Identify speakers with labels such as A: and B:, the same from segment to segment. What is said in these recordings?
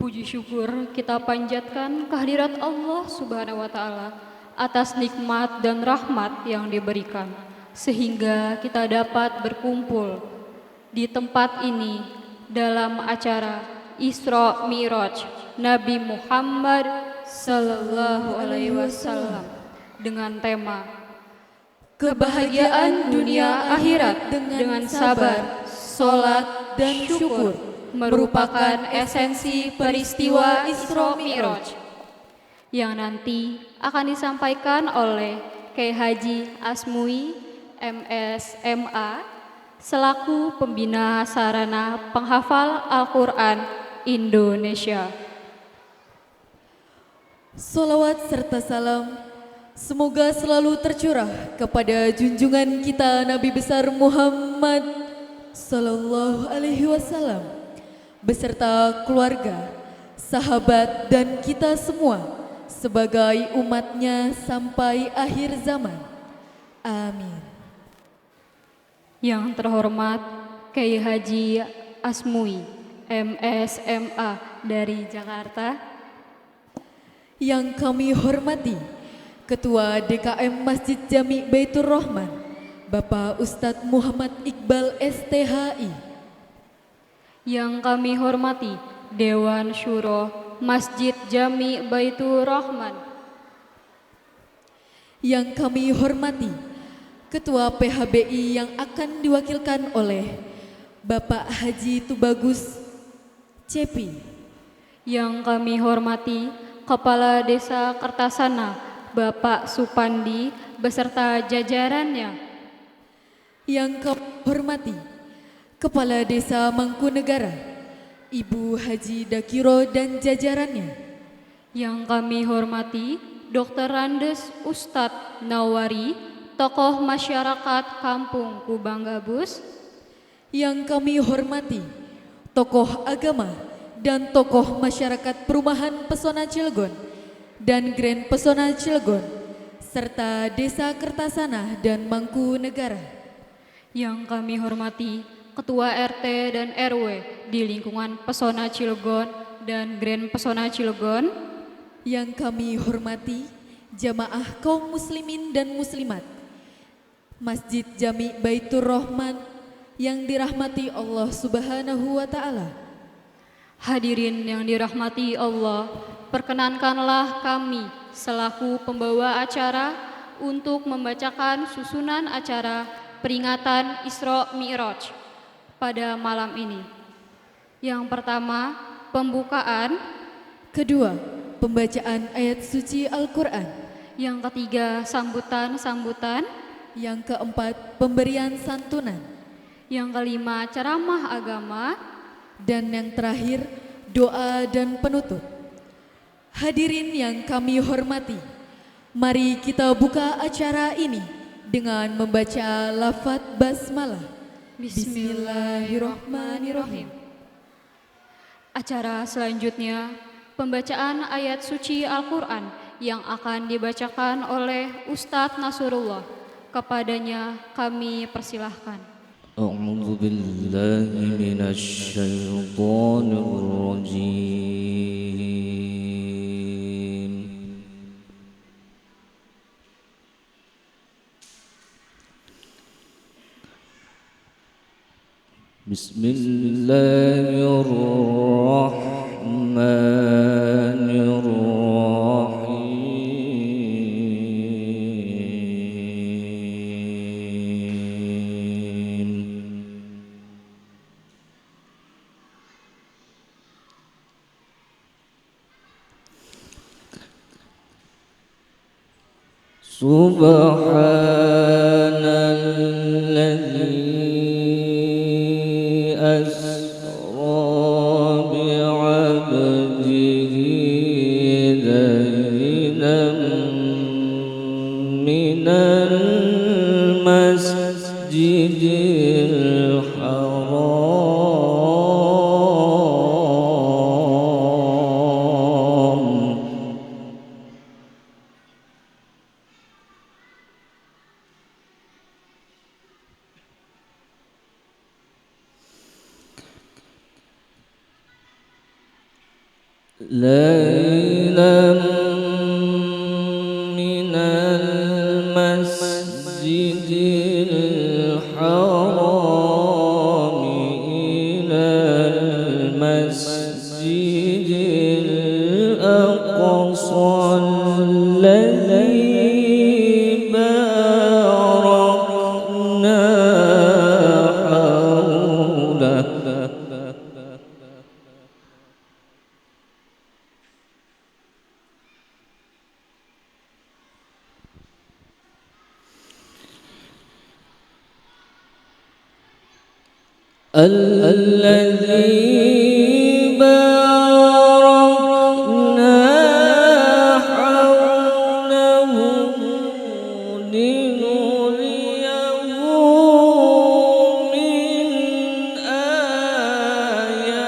A: Puji syukur kita panjatkan kehadirat Allah Subhanahu wa Ta'ala atas nikmat dan rahmat yang diberikan, sehingga kita dapat berkumpul di tempat ini dalam acara Isra Mi'raj Nabi Muhammad Sallallahu Alaihi Wasallam dengan tema kebahagiaan dunia akhirat dengan sabar, sholat, dan syukur merupakan esensi peristiwa Isra Mi'raj yang nanti akan disampaikan oleh Kyai Haji Asmui MSMA selaku pembina sarana penghafal Al-Quran Indonesia.
B: Salawat serta salam semoga selalu tercurah kepada junjungan kita Nabi besar Muhammad Sallallahu Alaihi Wasallam beserta keluarga, sahabat, dan kita semua sebagai umatnya sampai akhir zaman. Amin.
A: Yang terhormat Kyai Haji Asmui MSMA dari Jakarta.
B: Yang kami hormati Ketua DKM Masjid Jami Baitur Rahman Bapak Ustadz Muhammad Iqbal STHI.
A: Yang kami hormati Dewan Syuro Masjid Jami Baitur Rahman.
B: Yang kami hormati Ketua PHBI yang akan diwakilkan oleh Bapak Haji Tubagus Cepi.
A: Yang kami hormati Kepala Desa Kertasana Bapak Supandi beserta jajarannya.
B: Yang kami hormati Kepala Desa Mangkunegara Ibu Haji Dakiro dan jajarannya.
A: Yang kami hormati Dr. Randes Ustadz Nawari, tokoh masyarakat Kampung Kubang Gabus.
B: Yang kami hormati tokoh agama dan tokoh masyarakat Perumahan Pesona Cilegon dan Grand Pesona Cilegon serta Desa Kertasana dan Mangkunegara.
A: Yang kami hormati Ketua RT dan RW di lingkungan Pesona Cilegon dan Grand Pesona Cilegon.
B: Yang kami hormati jamaah kaum muslimin dan muslimat Masjid Jami Baitur Rahman yang dirahmati Allah Subhanahu wa Ta'ala.
A: Hadirin yang dirahmati Allah, perkenankanlah kami selaku pembawa acara untuk membacakan susunan acara peringatan Isra Mi'raj pada malam ini. Yang pertama, pembukaan.
B: Kedua, pembacaan ayat suci Al-Quran.
A: Yang ketiga, sambutan-sambutan.
B: Yang keempat, pemberian santunan.
A: Yang kelima, ceramah agama.
B: Dan yang terakhir, doa dan penutup. Hadirin yang kami hormati, mari kita buka acara ini dengan membaca lafaz basmalah. Bismillahirrahmanirrahim.
A: Acara selanjutnya, pembacaan ayat suci Al-Quran yang akan dibacakan oleh Ustadz Nasrullah. Kepadanya kami persilahkan.
C: A'udzu billahi minasy syaithanir rajim. Bismillahirrahmanirrahim. Subhanalladzi asra bi'abdihi عبده ليلا من المسجد الحرام ليلا من المسجد الحرام إلى المسجد الأقصى الذي باركنا حوله الذي باركنا حوله لنريه من آياتنا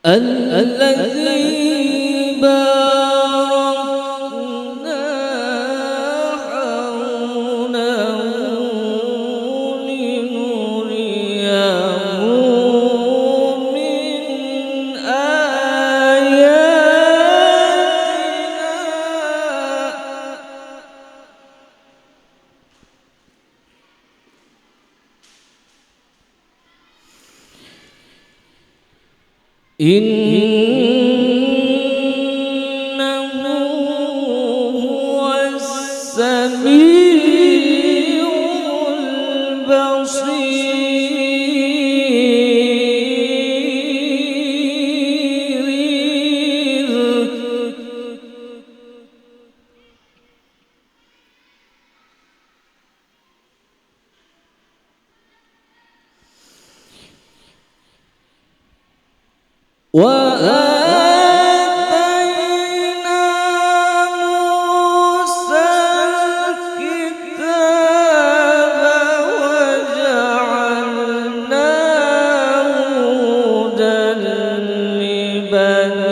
C: الذي باركنا حوله لنريه من آياتنا إنه هو السميع البصير وآتينا موسى الكتاب وجعلناه هدى لبني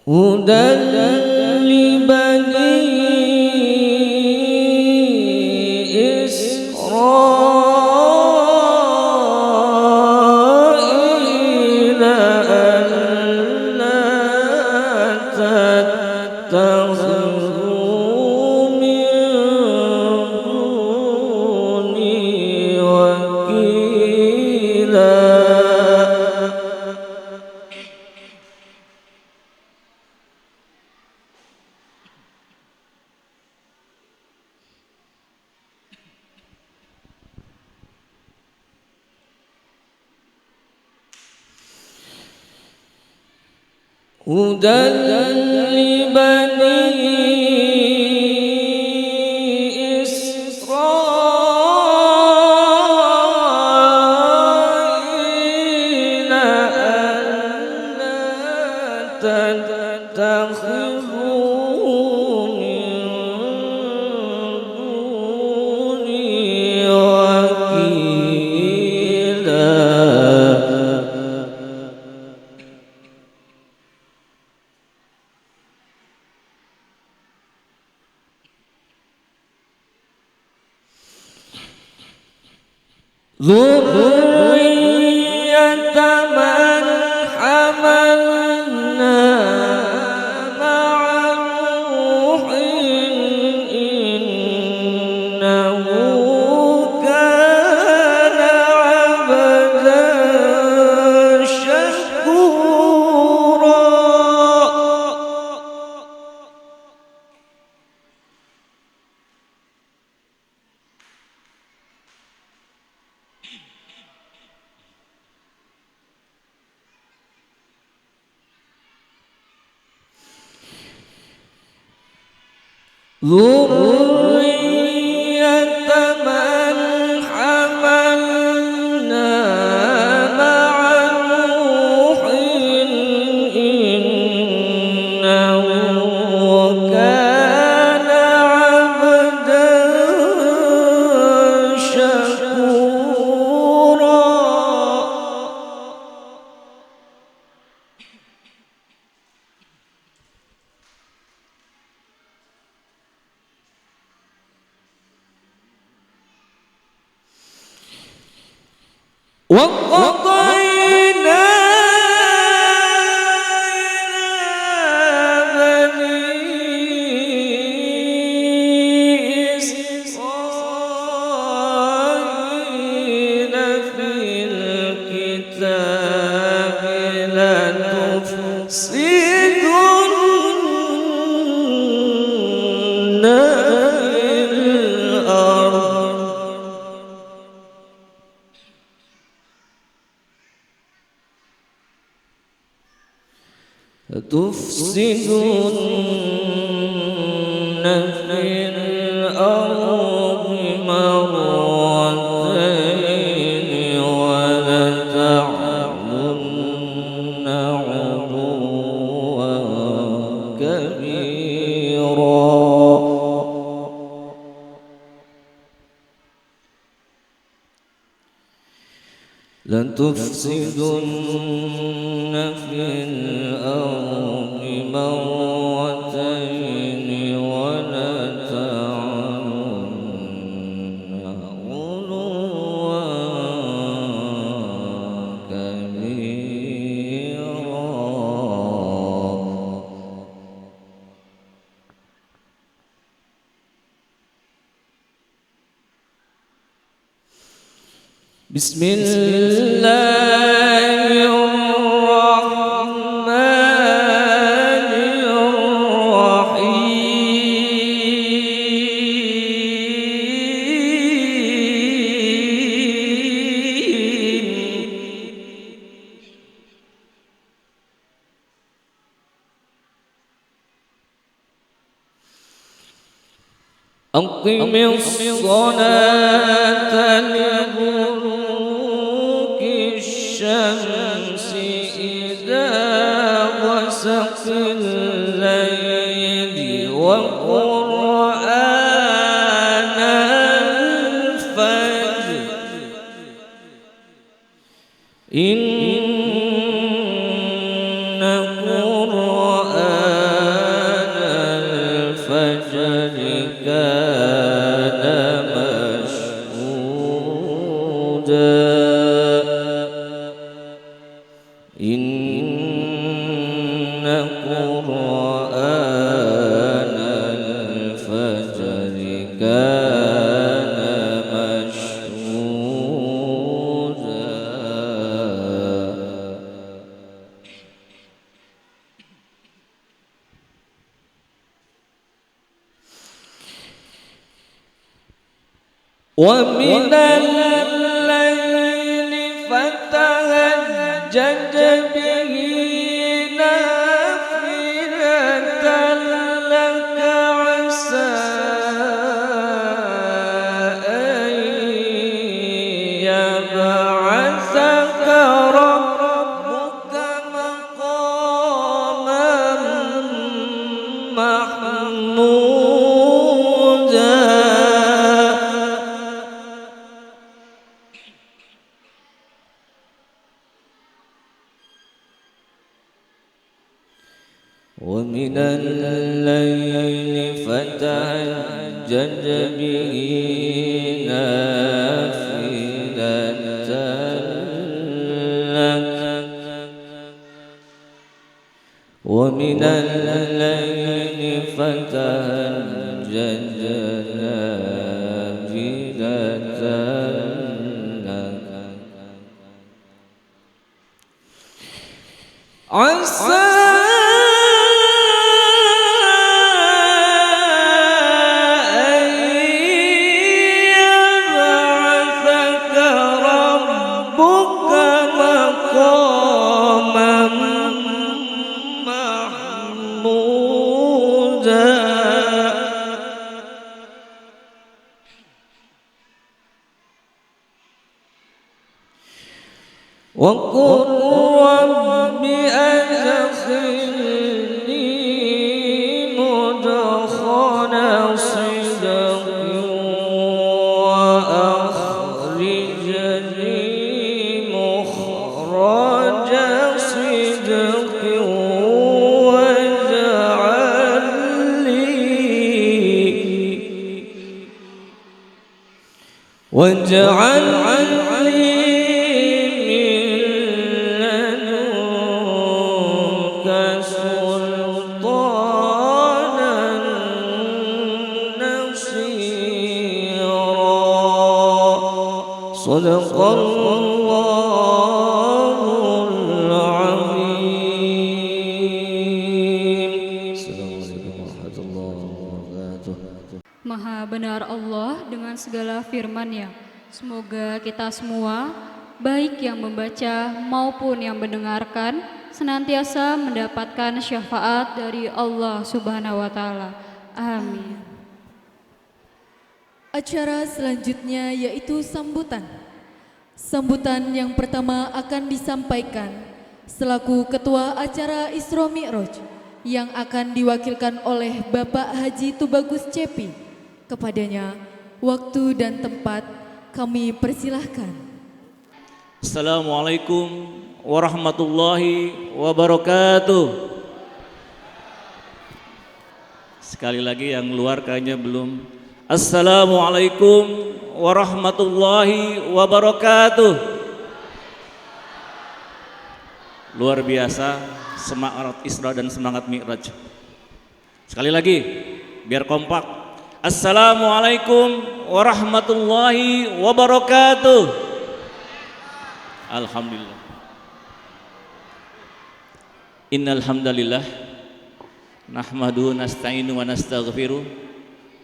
C: هدى لبني إسرائيل ألا تتخذوا من دوني وكيلا هدى لبني إسرائيل ألا تتخذوا من دوني وكيلا ذرية من ذرية من حملنا مع نوح إنه كان عبدا شكورا. وقضينا إلى بني إسرائيل في الكتاب لتفسدن في الأرض لتفسدن في الأرض مرتين ولتعلن علوا كبيرا. لتفسدن في الأرض مرتين ولتعلن علوا كبيرا. بسم الله الرحمن الرحيم. أقم الصلاة لدلوك الشمس إلى غسق الليل وقرآن الفجر إن قرآن الفجر كان مشهودا. إن قرآن الفجر كان مشهودا. ومن الليل فتهجد به نافلة لك عسى أن يبعثك ربك مقاما محمودا. ومن الليل فتهجد به نافلة لك. ومن الليل فتهجد نافلة لك عسى واجعل لي من لدنك سلطانا نصيرا صدق الله العظيم. Assalamualaikum warahmatullahi wabarakatuh.
A: Maha benar Allah dengan segala firman-Nya. Semoga kita semua, baik yang membaca maupun yang mendengarkan, senantiasa mendapatkan syafaat dari Allah Subhanahu wa Ta'ala. Amin.
B: Acara selanjutnya yaitu sambutan. Sambutan yang pertama akan disampaikan selaku Ketua Acara Isra Mi'raj yang akan diwakilkan oleh Bapak Haji Tubagus Cepi. Kepadanya, waktu dan tempat kami persilahkan.
D: Assalamualaikum warahmatullahi wabarakatuh. Sekali lagi yang luar kayaknya belum. Assalamualaikum warahmatullahi wabarakatuh. Luar biasa semangat Isra dan semangat Mi'raj. Sekali lagi biar kompak. Assalamualaikum warahmatullahi wabarakatuh. Alhamdulillah. Innal hamdalillah nahmaduhu nasta'inu wa nastaghfiruh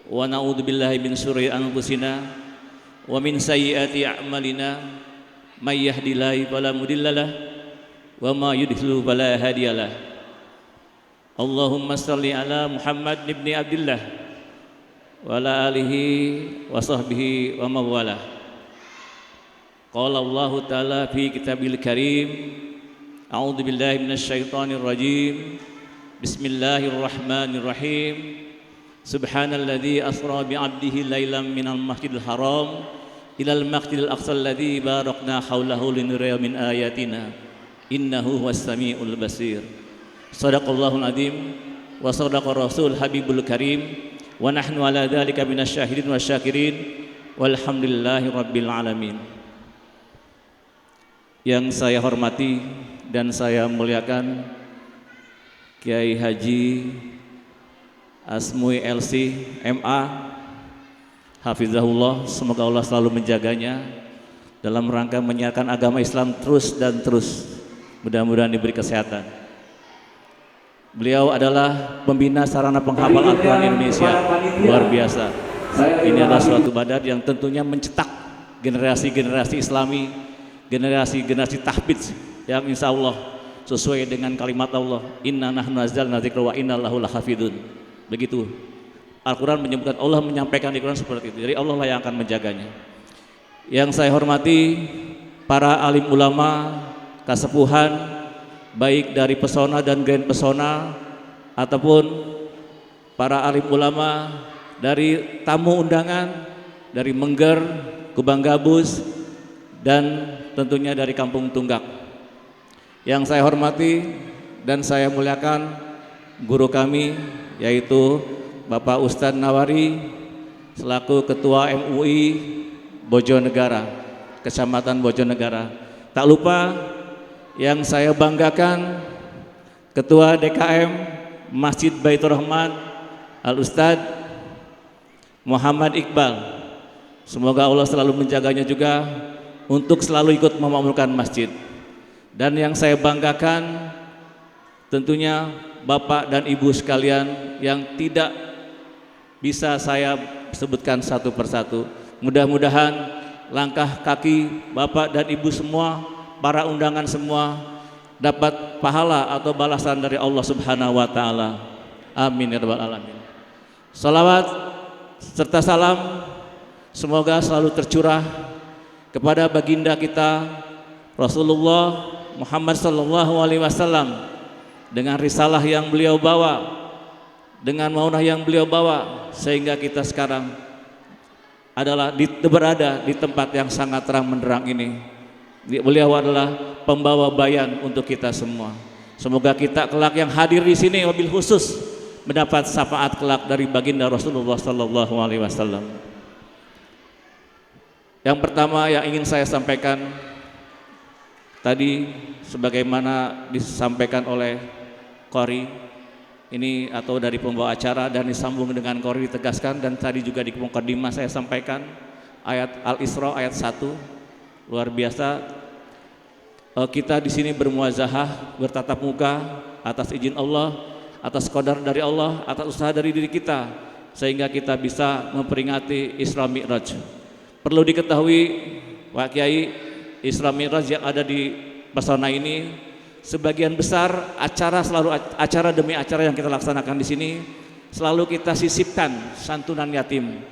D: wa na'udzu billahi min syururi anfusina wa min sayyiati a'malina may yahdihillahu fala mudhillalah wa ma yudhlil fala hadiyalah. Allahumma shalli ala Muhammad ibn Abdullah wa ala alihi wa sahbihi wa mawalah. Qala Allah Ta'ala fi kitabil karim. A'udzu billahi minasy syaithanir rajim. Bismillahirrahmanirrahim. Subhanalladzi asra bi 'abdihi lailan minal masjidil haram ilal masjidil aqsal ladzi barakna haulahu linuriya min ayatina innahu huwas samiul basir. Shadaqallahul azim wa shadaqa rasul habibul karim. Wa nahnu ala dzalika minasyahidin wasyakirin walhamdulillahi rabbil alamin. Yang saya hormati dan saya muliakan Kiai Haji Asmui LC MA Hafizahullah, semoga Allah selalu menjaganya dalam rangka menyiarkan agama Islam terus dan terus, mudah-mudahan diberi kesehatan. Beliau adalah pembina sarana penghafal Al-Quran Indonesia, luar biasa. Ini adalah suatu badan yang tentunya mencetak generasi-generasi Islami, generasi-generasi tahfidz yang insya Allah sesuai dengan kalimat Allah, inna nahnu nazzalna dzikra wa inna lahu lahafidun. Begitu Al-Quran menyebutkan, Allah menyampaikan di Quran seperti itu. Jadi Allah lah yang akan menjaganya. Yang saya hormati para alim ulama, kasepuhan, baik dari pesona dan grand pesona ataupun para alim ulama dari tamu undangan dari Mengger, Kubang Gabus, dan tentunya dari Kampung Tunggak. Yang saya hormati dan saya muliakan guru kami, yaitu Bapak Ustadz Nawari selaku Ketua MUI Bojonegara, Kecamatan Bojonegara. Tak lupa yang saya banggakan Ketua DKM Masjid Baitur Rahman Al Ustadz Muhammad Iqbal. Semoga Allah selalu menjaganya juga untuk selalu ikut memakmurkan masjid. Dan yang saya banggakan tentunya Bapak dan Ibu sekalian yang tidak bisa saya sebutkan satu persatu. Mudah-mudahan langkah kaki Bapak dan Ibu semua, para undangan semua dapat pahala atau balasan dari Allah Subhanahu wa Ta'ala. Amin ya rabbal alamin. Salawat serta salam semoga selalu tercurah kepada baginda kita Rasulullah Muhammad sallallahu alaihi wasallam, dengan risalah yang beliau bawa, dengan maunah yang beliau bawa, sehingga kita sekarang adalah berada di tempat yang sangat terang menderang ini. Beliau adalah pembawa bayan untuk kita semua. Semoga kita kelak yang hadir di sini wabil khusus mendapat syafaat kelak dari baginda Rasulullah sallallahu alaihi wasallam. Yang pertama yang ingin saya sampaikan tadi sebagaimana disampaikan oleh Qori ini atau dari pembawa acara dan disambung dengan Qori ditegaskan, dan tadi juga di mukadimah saya sampaikan ayat Al-Isra ayat 1 luar biasa. Kita di sini bermuazahah, bertatap muka atas izin Allah, atas qadar dari Allah, atas usaha dari diri kita, sehingga kita bisa memperingati Isra Mi'raj. Perlu diketahui Pak Kiai, Isra Mi'raj yang ada di pesona ini sebagian besar acara demi acara yang kita laksanakan di sini selalu kita sisipkan santunan yatim.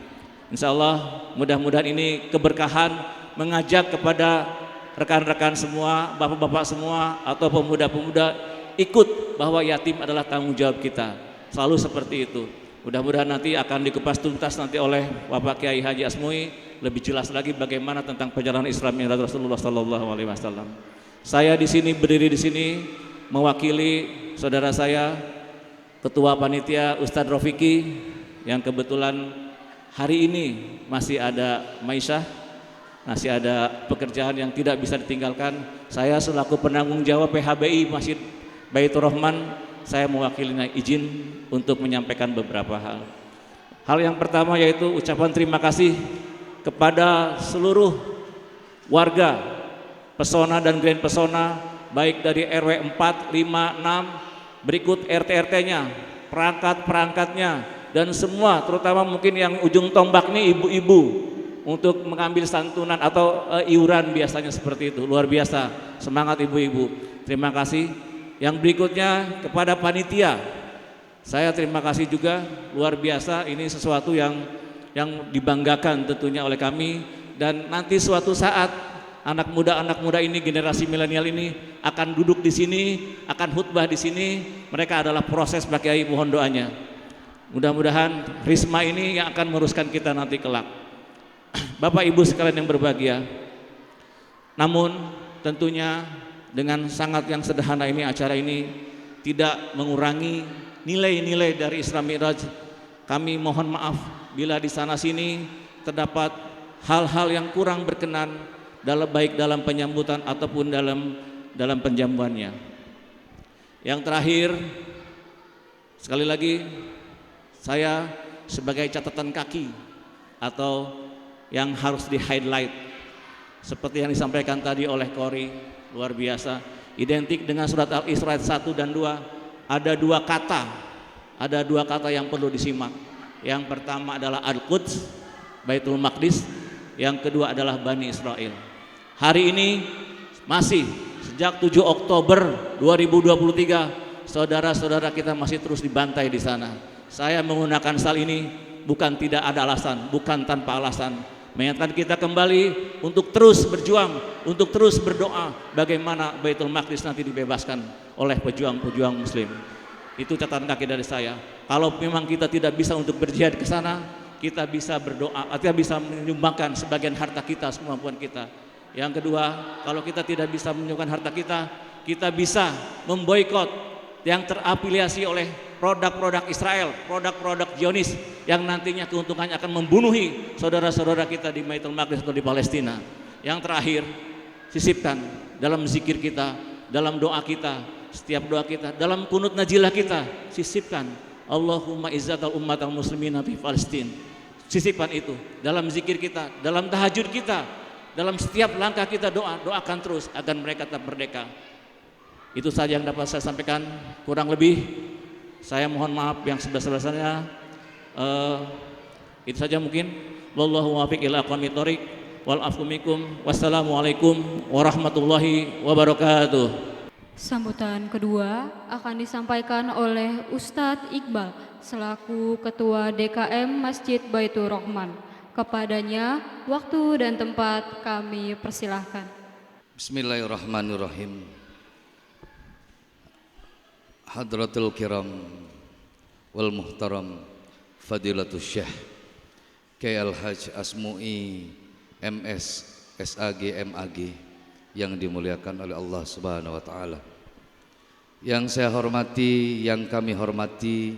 D: Insya Allah mudah-mudahan ini keberkahan, mengajak kepada rekan-rekan semua, bapak-bapak semua atau pemuda-pemuda ikut bahwa yatim adalah tanggung jawab kita. Selalu seperti itu. Mudah-mudahan nanti akan dikupas tuntas nanti oleh Bapak Kiai Haji Asmui lebih jelas lagi bagaimana tentang perjalanan Isra Mi'raj Rasulullah sallallahu alaihi wasallam. Saya di sini berdiri di sini mewakili saudara saya Ketua Panitia Ustadz Rofiki yang kebetulan hari ini masih ada Maisyah, masih ada pekerjaan yang tidak bisa ditinggalkan. Saya selaku penanggung jawab PHBI Masjid Baitur Rahman, saya mewakilinya izin untuk menyampaikan beberapa hal. Hal yang pertama yaitu ucapan terima kasih kepada seluruh warga Pesona dan Grand Pesona, baik dari RW 4, 5, 6, berikut RT-RT-nya, perangkat-perangkatnya, dan semua terutama mungkin yang ujung tombak nih ibu-ibu untuk mengambil santunan atau iuran biasanya seperti itu. Luar biasa, semangat ibu-ibu. Terima kasih. Yang berikutnya kepada panitia, saya terima kasih juga, luar biasa. Ini sesuatu yang dibanggakan tentunya oleh kami, dan nanti suatu saat anak muda ini, generasi milenial ini akan duduk di sini, akan khutbah di sini. Mereka adalah proses Pak Kiai, mohon doanya. Mudah-mudahan Risma ini yang akan meruskan kita nanti kelak. Bapak Ibu sekalian yang berbahagia, namun tentunya dengan sangat yang sederhana ini, acara ini tidak mengurangi nilai-nilai dari Isra Mi'raj. Kami mohon maaf bila di sana sini terdapat hal-hal yang kurang berkenan, baik dalam penyambutan ataupun dalam penjamuannya. Yang terakhir, sekali lagi saya sebagai catatan kaki atau yang harus di highlight seperti yang disampaikan tadi oleh Qori, luar biasa, identik dengan surat Al-Isra 1 dan 2. Ada dua kata yang perlu disimak. Yang pertama adalah Al-Quds, Baitul Maqdis. Yang kedua adalah Bani Israel. Hari ini masih sejak 7 Oktober 2023 saudara-saudara kita masih terus dibantai di sana. Saya menggunakan sal ini bukan tidak ada alasan, bukan tanpa alasan. Mengingatkan kita kembali untuk terus berjuang, untuk terus berdoa bagaimana Baitul Maqdis nanti dibebaskan oleh pejuang-pejuang muslim. Itu catatan kaki dari saya. Kalau memang kita tidak bisa untuk berjihad ke sana, kita bisa berdoa, kita bisa menyumbangkan sebagian harta kita, semampuan kita. Yang kedua, kalau kita tidak bisa menyumbangkan harta kita, kita bisa memboikot yang terafiliasi oleh produk-produk Israel, produk-produk Zionis yang nantinya keuntungannya akan membunuhi saudara-saudara kita di Baitul Maqdis atau di Palestina. Yang terakhir, sisipkan dalam zikir kita, dalam doa kita, setiap doa kita, dalam kunut najilah kita, sisipkan Allahumma izzatal ummatal muslimina fi Palestin. Sisipkan itu dalam zikir kita, dalam tahajud kita, dalam setiap langkah kita doakan terus agar mereka tetap merdeka. Itu saja yang dapat saya sampaikan. Kurang lebih saya mohon maaf yang sebesar-besarnya. Itu saja mungkin. Wallahu muwaffiq ila aqwamit thoriq wal afwu minkum. Wassalamualaikum warahmatullahi wabarakatuh.
A: Sambutan kedua akan disampaikan oleh Ustadz Iqbal selaku Ketua DKM Masjid Baitur Rahman. Kepadanya waktu dan tempat kami persilahkan.
E: Bismillahirrahmanirrahim. Hadratul kiram wal muhtaram Fadilatul Syekh Kiai Al-Haj Asmui MS SAG MAG yang dimuliakan oleh Allah Subhanahu wa taala. Yang saya hormati, yang kami hormati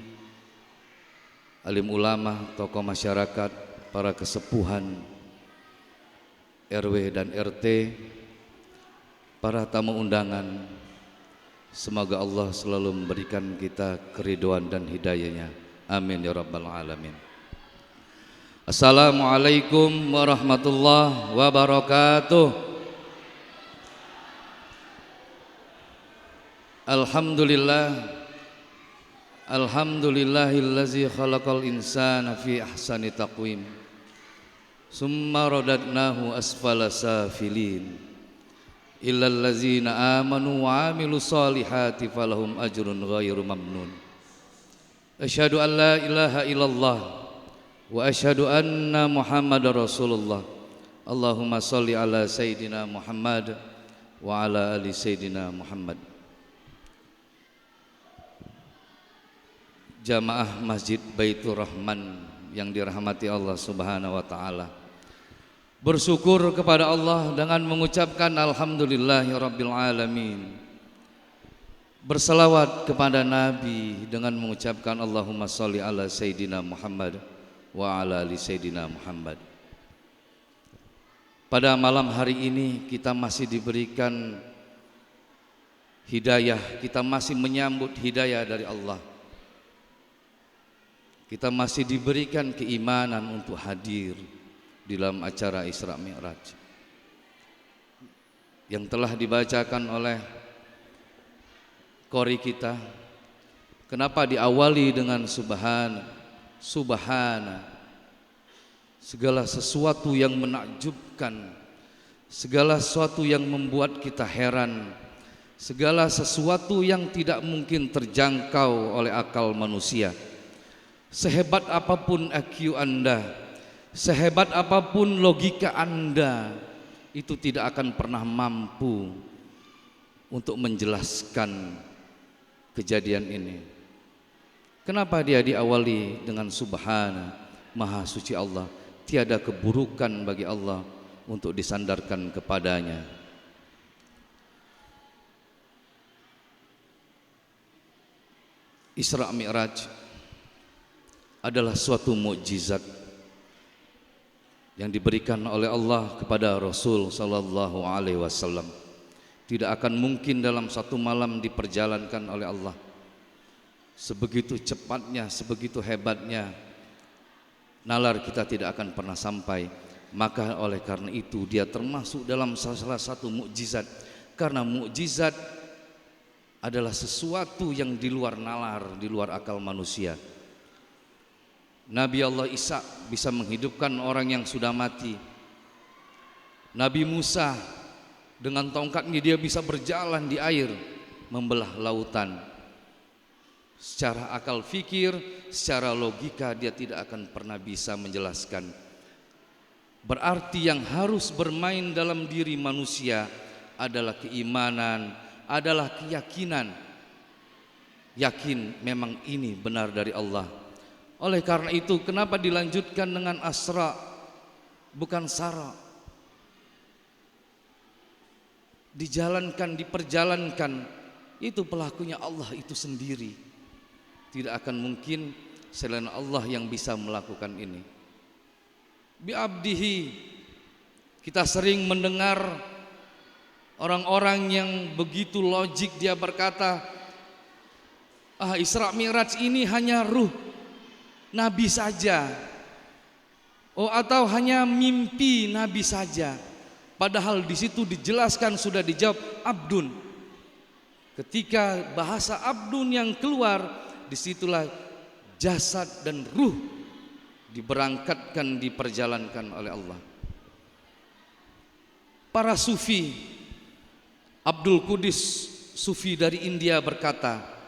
E: alim ulama, tokoh masyarakat, para kesepuhan, RW dan RT, para tamu undangan, semoga Allah selalu memberikan kita keridhaan dan hidayahnya. Amin ya rabbal alamin. Assalamualaikum warahmatullahi wabarakatuh. Alhamdulillahillazi khalaqal insana fi ahsani taqwim, summa radadnahu asfala safilin, illal ladzina amanu wa amilus solihati falahum ajrun ghairu mamnun. Asyhadu an la ilaha illallah wa asyhadu anna Muhammadar Rasulullah. Allahumma sholli ala Sayyidina Muhammad wa ala ali Sayyidina Muhammad. Jamaah Masjid Baitur Rahman yang dirahmati Allah Subhanahu wa taala, bersyukur kepada Allah dengan mengucapkan alhamdulillahirabbil alamin. Berselawat kepada Nabi dengan mengucapkan Allahumma sholli ala Sayyidina Muhammad wa ala ali Sayyidina Muhammad. Pada malam hari ini kita masih diberikan hidayah, kita masih menyambut hidayah dari Allah. Kita masih diberikan keimanan untuk hadir di dalam acara Isra Mi'raj yang telah dibacakan oleh qori kita. Kenapa diawali dengan subhana? Subhana, segala sesuatu yang menakjubkan, segala sesuatu yang membuat kita heran, segala sesuatu yang tidak mungkin terjangkau oleh akal manusia. Sehebat apapun IQ Anda, sehebat apapun logika Anda, itu tidak akan pernah mampu untuk menjelaskan kejadian ini. Kenapa dia diawali dengan subhana, maha suci Allah, tiada keburukan bagi Allah untuk disandarkan kepadanya. Isra Mi'raj adalah suatu mukjizat yang diberikan oleh Allah kepada Rasul sallallahu alaihi wasallam. Tidak akan mungkin dalam satu malam diperjalankan oleh Allah. Sebegitu cepatnya, sebegitu hebatnya, nalar kita tidak akan pernah sampai. Maka oleh karena itu dia termasuk dalam salah satu mukjizat. Karena mukjizat adalah sesuatu yang di luar nalar, di luar akal manusia. Nabi Allah Isa bisa menghidupkan orang yang sudah mati. Nabi Musa dengan tongkatnya dia bisa berjalan di air, membelah lautan. Secara akal fikir, secara logika dia tidak akan pernah bisa menjelaskan. Berarti yang harus bermain dalam diri manusia adalah keimanan, adalah keyakinan. Yakin memang ini benar dari Allah. Oleh karena itu, kenapa dilanjutkan dengan asra bukan sara? Dijalankan, diperjalankan, itu pelakunya Allah itu sendiri. Tidak akan mungkin selain Allah yang bisa melakukan ini. Bi'abdihi, kita sering mendengar orang-orang yang begitu logik, dia berkata, Isra Mi'raj ini hanya ruh Nabi saja, atau hanya mimpi Nabi saja. Padahal di situ dijelaskan, sudah dijawab abdun. Ketika bahasa abdun yang keluar, disitulah jasad dan ruh diberangkatkan, diperjalankan oleh Allah. Para sufi, Abdul Qudus sufi dari India berkata,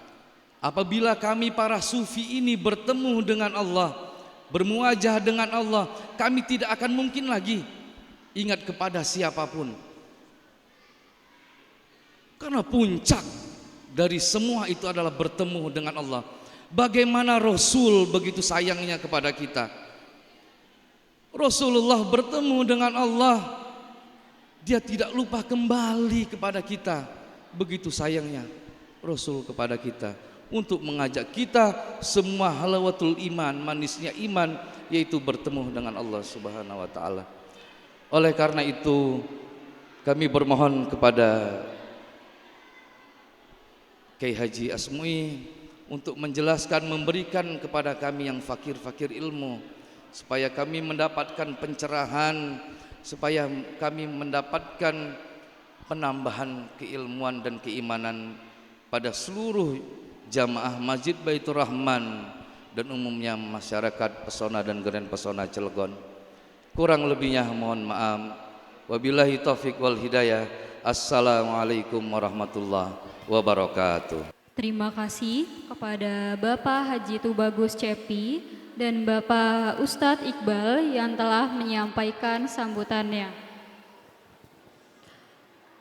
E: apabila kami para sufi ini bertemu dengan Allah, bermuajah dengan Allah, kami tidak akan mungkin lagi ingat kepada siapapun. Karena puncak dari semua itu adalah bertemu dengan Allah. Bagaimana Rasul begitu sayangnya kepada kita. Rasulullah bertemu dengan Allah, dia tidak lupa kembali kepada kita. Begitu sayangnya Rasul kepada kita, untuk mengajak kita semua halawatul iman, manisnya iman, yaitu bertemu dengan Allah Subhanahu wa taala. Oleh karena itu kami bermohon kepada Kiai Haji Asmui untuk menjelaskan, memberikan kepada kami yang fakir-fakir ilmu, supaya kami mendapatkan pencerahan, supaya kami mendapatkan penambahan keilmuan dan keimanan pada seluruh jamaah Masjid Baitur Rahman dan umumnya masyarakat Pesona dan Grand Pesona Cilegon. Kurang lebihnya mohon maaf. Wabillahi taufik wal hidayah. Assalamualaikum warahmatullahi wabarakatuh.
A: Terima kasih kepada Bapak Haji Tubagus Cepi dan Bapak Ustadz Iqbal yang telah menyampaikan sambutannya.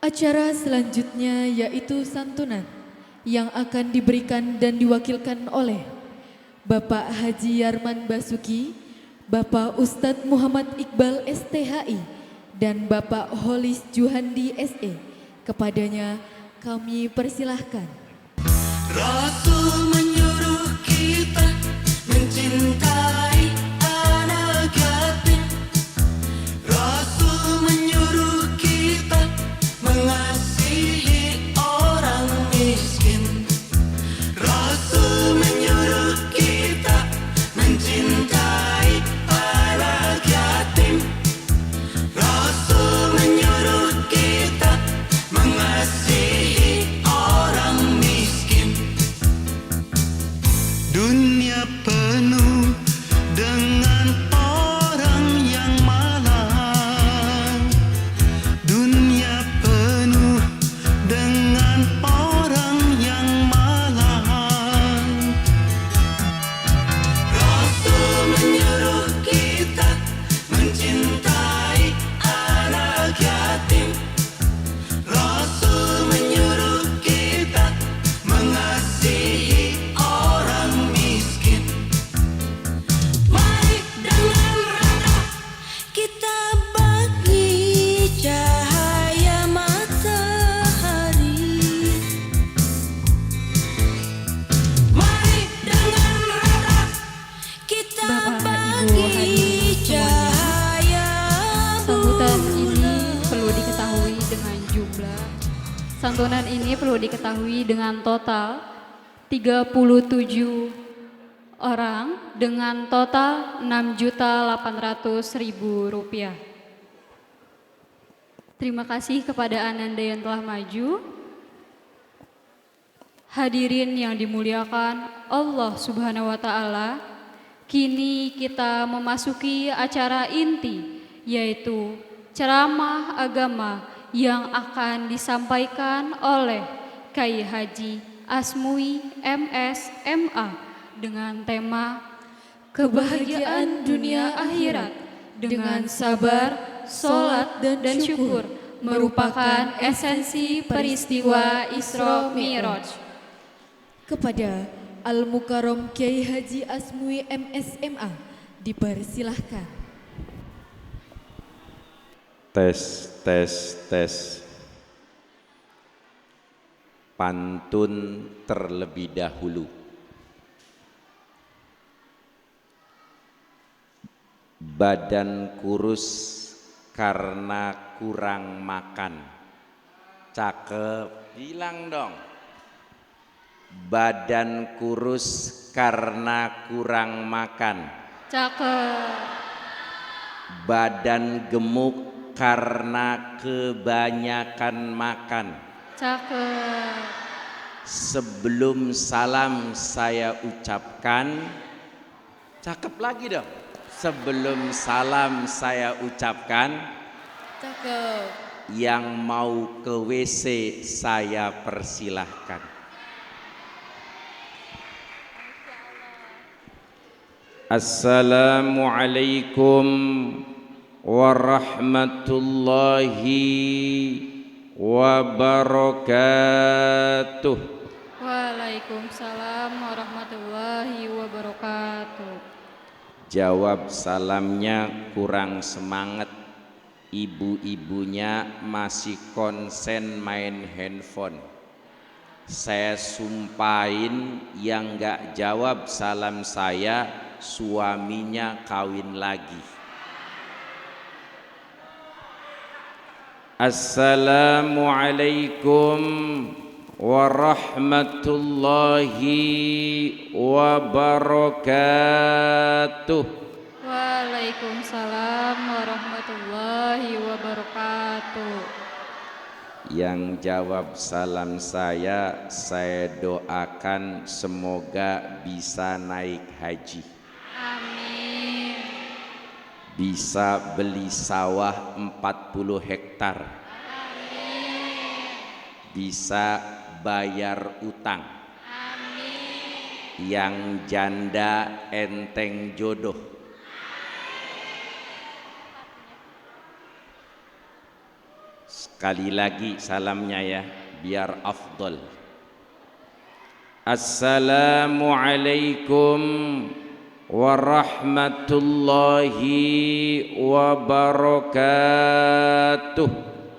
B: Acara selanjutnya yaitu santunan yang akan diberikan dan diwakilkan oleh Bapak Haji Yarman Basuki, Bapak Ustadz Muhammad Iqbal STHI, dan Bapak Holis Juhandi SE. Kepadanya kami persilahkan.
F: Rasul menyuruh kita mencintai anak yatim. Rasul menyuruh kita mengasihi orang miskin. Rasul menyuruh kita mencintai anak yatim. Rasul menyuruh kita mengasihi orang miskin. Dunia penuh dengan orang yang malang. Dunia penuh dengan orang yang malang. Rasul menyuruh kita mencintai anak yatim. Rasul menyuruh kita mengasihi orang miskin. Mari dengan rata kita bagi cahaya matahari. Mari dengan rata kita
A: Bapak, Ibu,
F: bagi
A: hadirin
F: cahaya
A: Sambutan ini perlu diketahui dengan jumlah. Santunan ini perlu diketahui dengan total 37 orang dengan total Rp6.800.000. Terima kasih kepada Ananda yang telah maju. Hadirin yang dimuliakan Allah Subhanahu wa taala, kini kita memasuki acara inti, yaitu ceramah agama yang akan disampaikan oleh Kiai Haji Asmui MS MA dengan tema Kebahagiaan Dunia Akhirat dengan sabar, sholat, dan syukur merupakan esensi peristiwa Isra Mi'raj.
B: Kepada Al-Mukarram Kiai Haji Asmui MS MA dipersilahkan.
G: Tes. Pantun terlebih dahulu. Badan kurus karena kurang makan. Cakep, bilang dong. Badan kurus karena kurang makan.
A: Cakep.
G: Badan gemuk karena kebanyakan makan.
A: Cakep.
G: Sebelum salam saya ucapkan, cakep lagi dong. Sebelum salam saya ucapkan,
B: Cakep.
G: yang mau ke WC saya persilahkan. Assalamualaikum warahmatullahi wabarakatuh.
A: Waalaikumsalam warahmatullahi wabarakatuh.
G: Jawab salamnya kurang semangat. Ibu-ibunya masih konsen main handphone. Saya sumpahin yang gak jawab salam saya suaminya kawin lagi. Assalamualaikum warahmatullahi wabarakatuh.
A: Waalaikumsalam warahmatullahi wabarakatuh.
G: Yang jawab salam saya doakan semoga bisa naik haji.
A: Amin.
G: Bisa beli sawah 40 hektar.
A: Amin.
G: Bisa bayar utang.
A: Amin.
G: Yang janda enteng jodoh. Sekali lagi salamnya ya, biar afdol. Assalamualaikum warahmatullahi wabarakatuh.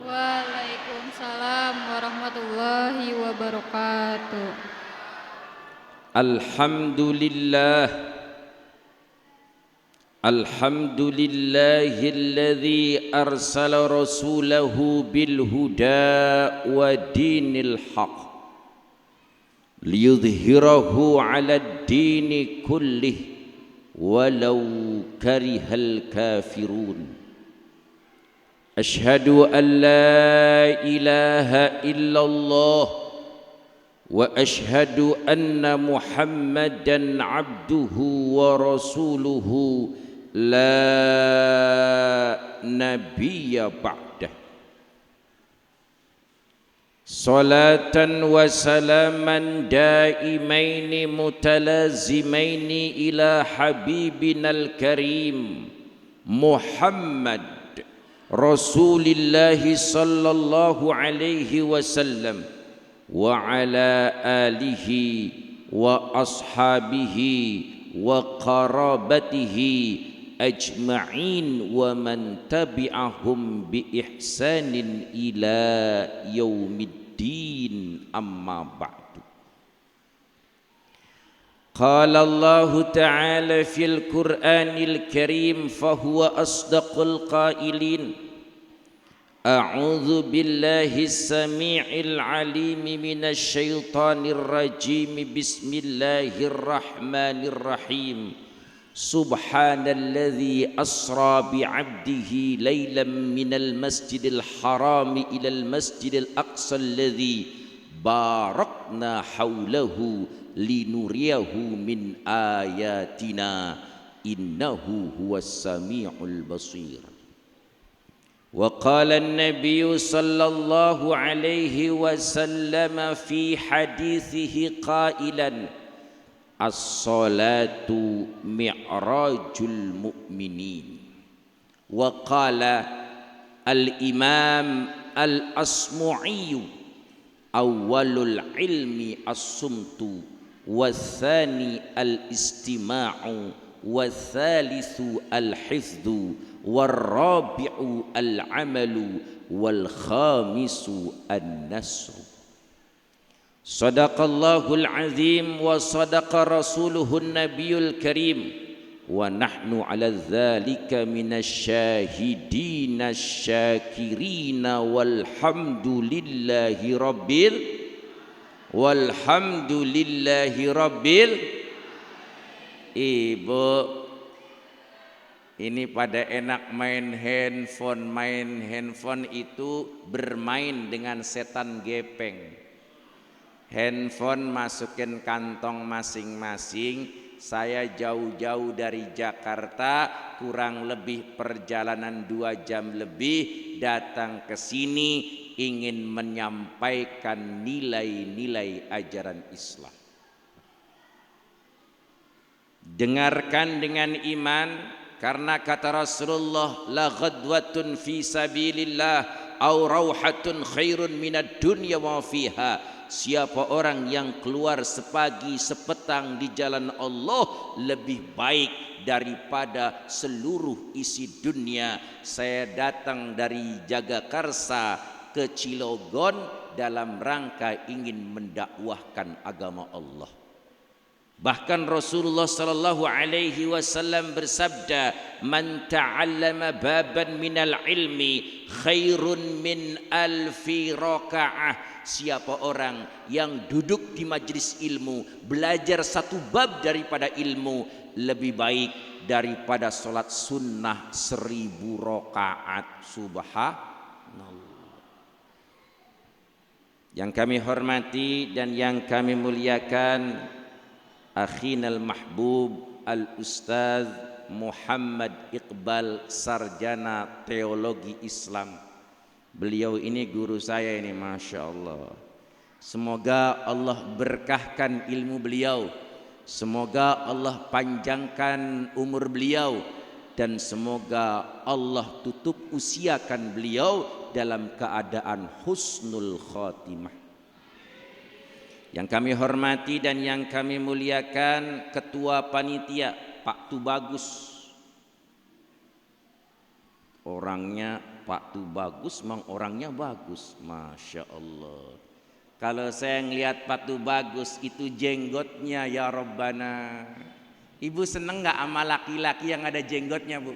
A: Waalaikumsalam warahmatullahi wabarakatuh.
G: Alhamdulillah. Alhamdulillahilladzi arsala rasulahu bil huda wa dinil haq liyudhhirahu 'alad dini kullih walau karihal kafirun. Asyhadu an la ilaha illallah wa asyhadu anna Muhammadan 'abduhu wa rasuluhu la nabiyya ba'dah. Salatan wa salaman daimaini mutalazimaini ila habibinal karim Muhammad Rasulillahi sallallahu alaihi wasallam wa ala alihi wa ashabihi wa qarabatihi ajma'in wa man tabi'ahum bi ihsanin ila yaumiddin, amma ba'du. Qala Allah ta'ala fil Qur'anil Karim fahuwa asdaqul qailin. A'udzu billahi as-sami'il 'alim minasy syaithanir rajim. Bismillahirrahmanirrahim. Subhanalladzi asra bi'abdihi laylan minal masjidil haram ilal masjidil aqsa alladzi barakna haulahu linuriyahu min ayatina innahu huwas sami'ul basir. Wa qala an-nabiy sallallahu alaihi wasallam fi hadithihi qailan as-salatu mi'rajul mu'minin. Wa qala al-imam al-asmu'i awwalul ilmi as-sumtu wa thani al-istima'u wa thalithu al-hifdhu wa rabi'u al-amalu wal khamisu an-nasru. Sadaqallahul azim wa sadaqa rasuluhun nabiyul karim wa nahnu ala dzalika minasyahidina syakirina walhamdulillahi rabbil. Ibu ini pada enak main handphone itu bermain dengan setan gepeng. Handphone masukin kantong masing-masing. Saya jauh-jauh dari Jakarta, kurang lebih perjalanan 2 jam lebih, datang ke sini ingin menyampaikan nilai-nilai ajaran Islam. Dengarkan dengan iman, karena kata Rasulullah, la ghadwatun fi sabilillah au rauhatun khairun minad dunya wa fiha. Siapa orang yang keluar sepagi sepetang di jalan Allah lebih baik daripada seluruh isi dunia. Saya datang dari Jagakarsa ke Cilegon dalam rangka ingin mendakwahkan agama Allah. Bahkan Rasulullah sallallahu alaihi wasallam bersabda, "Man ta'allama baban minal ilmi khairun min alfi rakaah." Siapa orang yang duduk di majlis ilmu, belajar satu bab daripada ilmu, lebih baik daripada solat sunnah 1000 rakaat. Subhanallah. Yang kami hormati dan yang kami muliakan, akhinal mahbub al-ustaz Muhammad Iqbal, sarjana teologi Islam. Beliau ini guru saya ini, Masya Allah. Semoga Allah berkahkan ilmu beliau, semoga Allah panjangkan umur beliau, dan semoga Allah tutup usiakan beliau dalam keadaan husnul khatimah. Yang kami hormati dan yang kami muliakan, Ketua Panitia Pak Tubagus. Orangnya Pak Tubagus, memang orangnya bagus, Masya Allah. Kalau saya ngelihat Pak Tubagus itu jenggotnya, ya Rabbana. Ibu seneng gak sama laki-laki yang ada jenggotnya, Bu?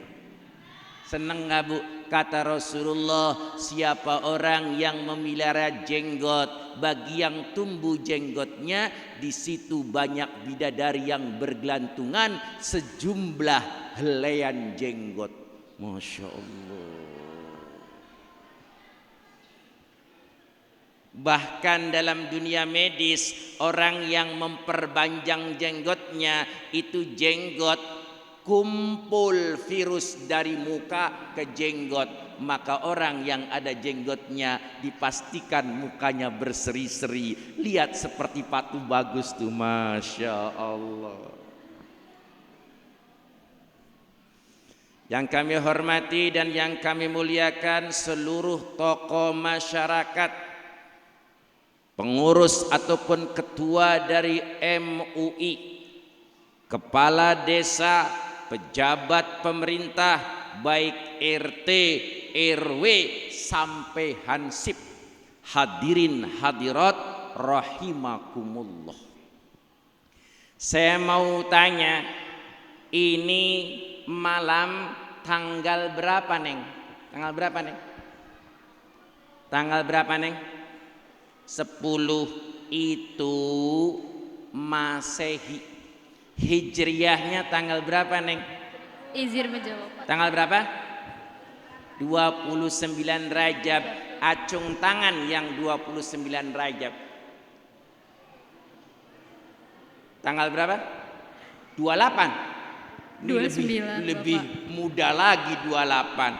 G: Seneng gak, Bu? Kata Rasulullah, siapa orang yang memelihara jenggot, bagi yang tumbuh jenggotnya, di situ banyak bidadari yang bergelantungan sejumlah helaian jenggot. Masya Allah. Bahkan dalam dunia medis, orang yang memperpanjang jenggotnya, itu jenggot kumpul virus dari muka ke jenggot, maka orang yang ada jenggotnya dipastikan mukanya berseri-seri. Lihat seperti Pak Tubagus tuh, Masya Allah. Yang kami hormati dan yang kami muliakan, seluruh tokoh masyarakat, pengurus ataupun ketua dari MUI, kepala desa, pejabat pemerintah, baik RT, RW sampai hansip, hadirin hadirat rahimakumullah. Saya mau tanya, ini malam tanggal berapa, Neng? Tanggal berapa, Neng? Tanggal berapa, Neng? 10 itu Masehi. Hijriyahnya tanggal berapa, Neng?
A: Izin menjawab.
G: Tanggal berapa? 29 Rajab. Acung tangan yang 29 Rajab. Tanggal berapa? 28. Ini lebih muda lagi, 28.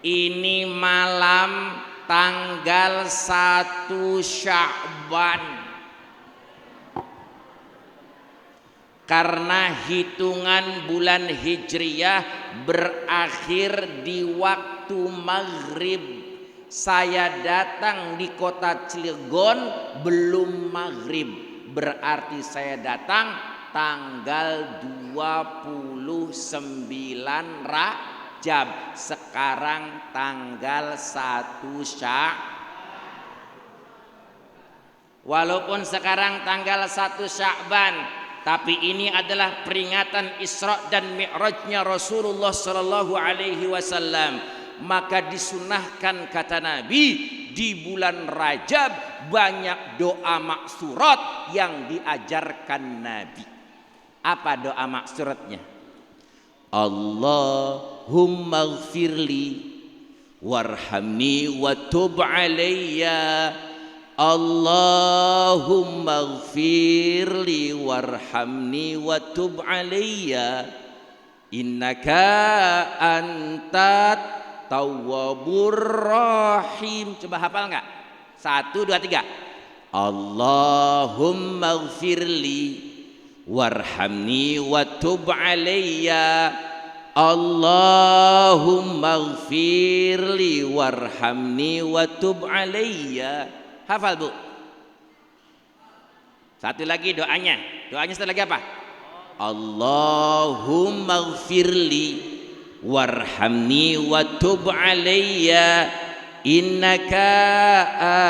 G: Ini malam tanggal 1 Sya'ban. Karena hitungan bulan Hijriyah berakhir di waktu maghrib. Saya datang di kota Cilegon belum maghrib, berarti saya datang tanggal 29 Rajab. Sekarang tanggal 1 Sya'ban. Walaupun sekarang tanggal 1 Sya'ban, tapi ini adalah peringatan Isra dan Mi'rajnya Rasulullah sallallahu alaihi wasallam. Maka disunahkan, kata Nabi, di bulan Rajab banyak doa maksurat yang diajarkan Nabi. Apa doa maksuratnya? Allahumma gfirli warhamni wa tub alayya. Allahumma gfirli warhamni wa tub alayya. Innaka antat tawwabur rahim. Coba hafal enggak? 1, 2, 3. Allahumma gfirli warhamni wa tub alayya. Allahumma gfirli warhamni wa tub alayya. Hafal, Bu. Satu lagi doanya. Doanya satu lagi apa? Allahumma gfirli warhamni wa tub alayya. Innaka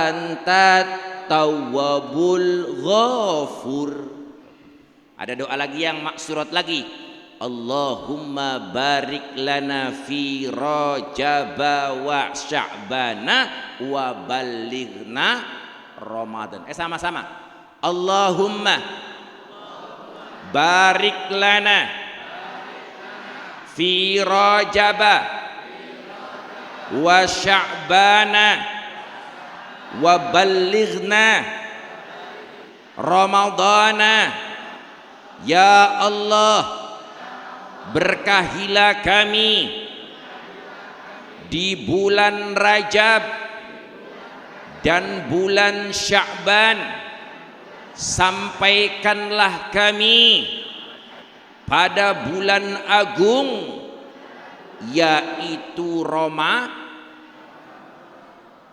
G: antat tawwabul ghafur. Ada doa lagi yang maksurat lagi. Allahumma barik lana fi Rajaba wa Sya'bana wa balighna Ramadan. Sama-sama. Allahumma barik lana fi Rajaba wa Sya'bana wa balighna Ramadana. Ya Allah, berkahilah kami di bulan Rajab dan bulan Sya'ban. Sampaikanlah kami pada bulan agung, yaitu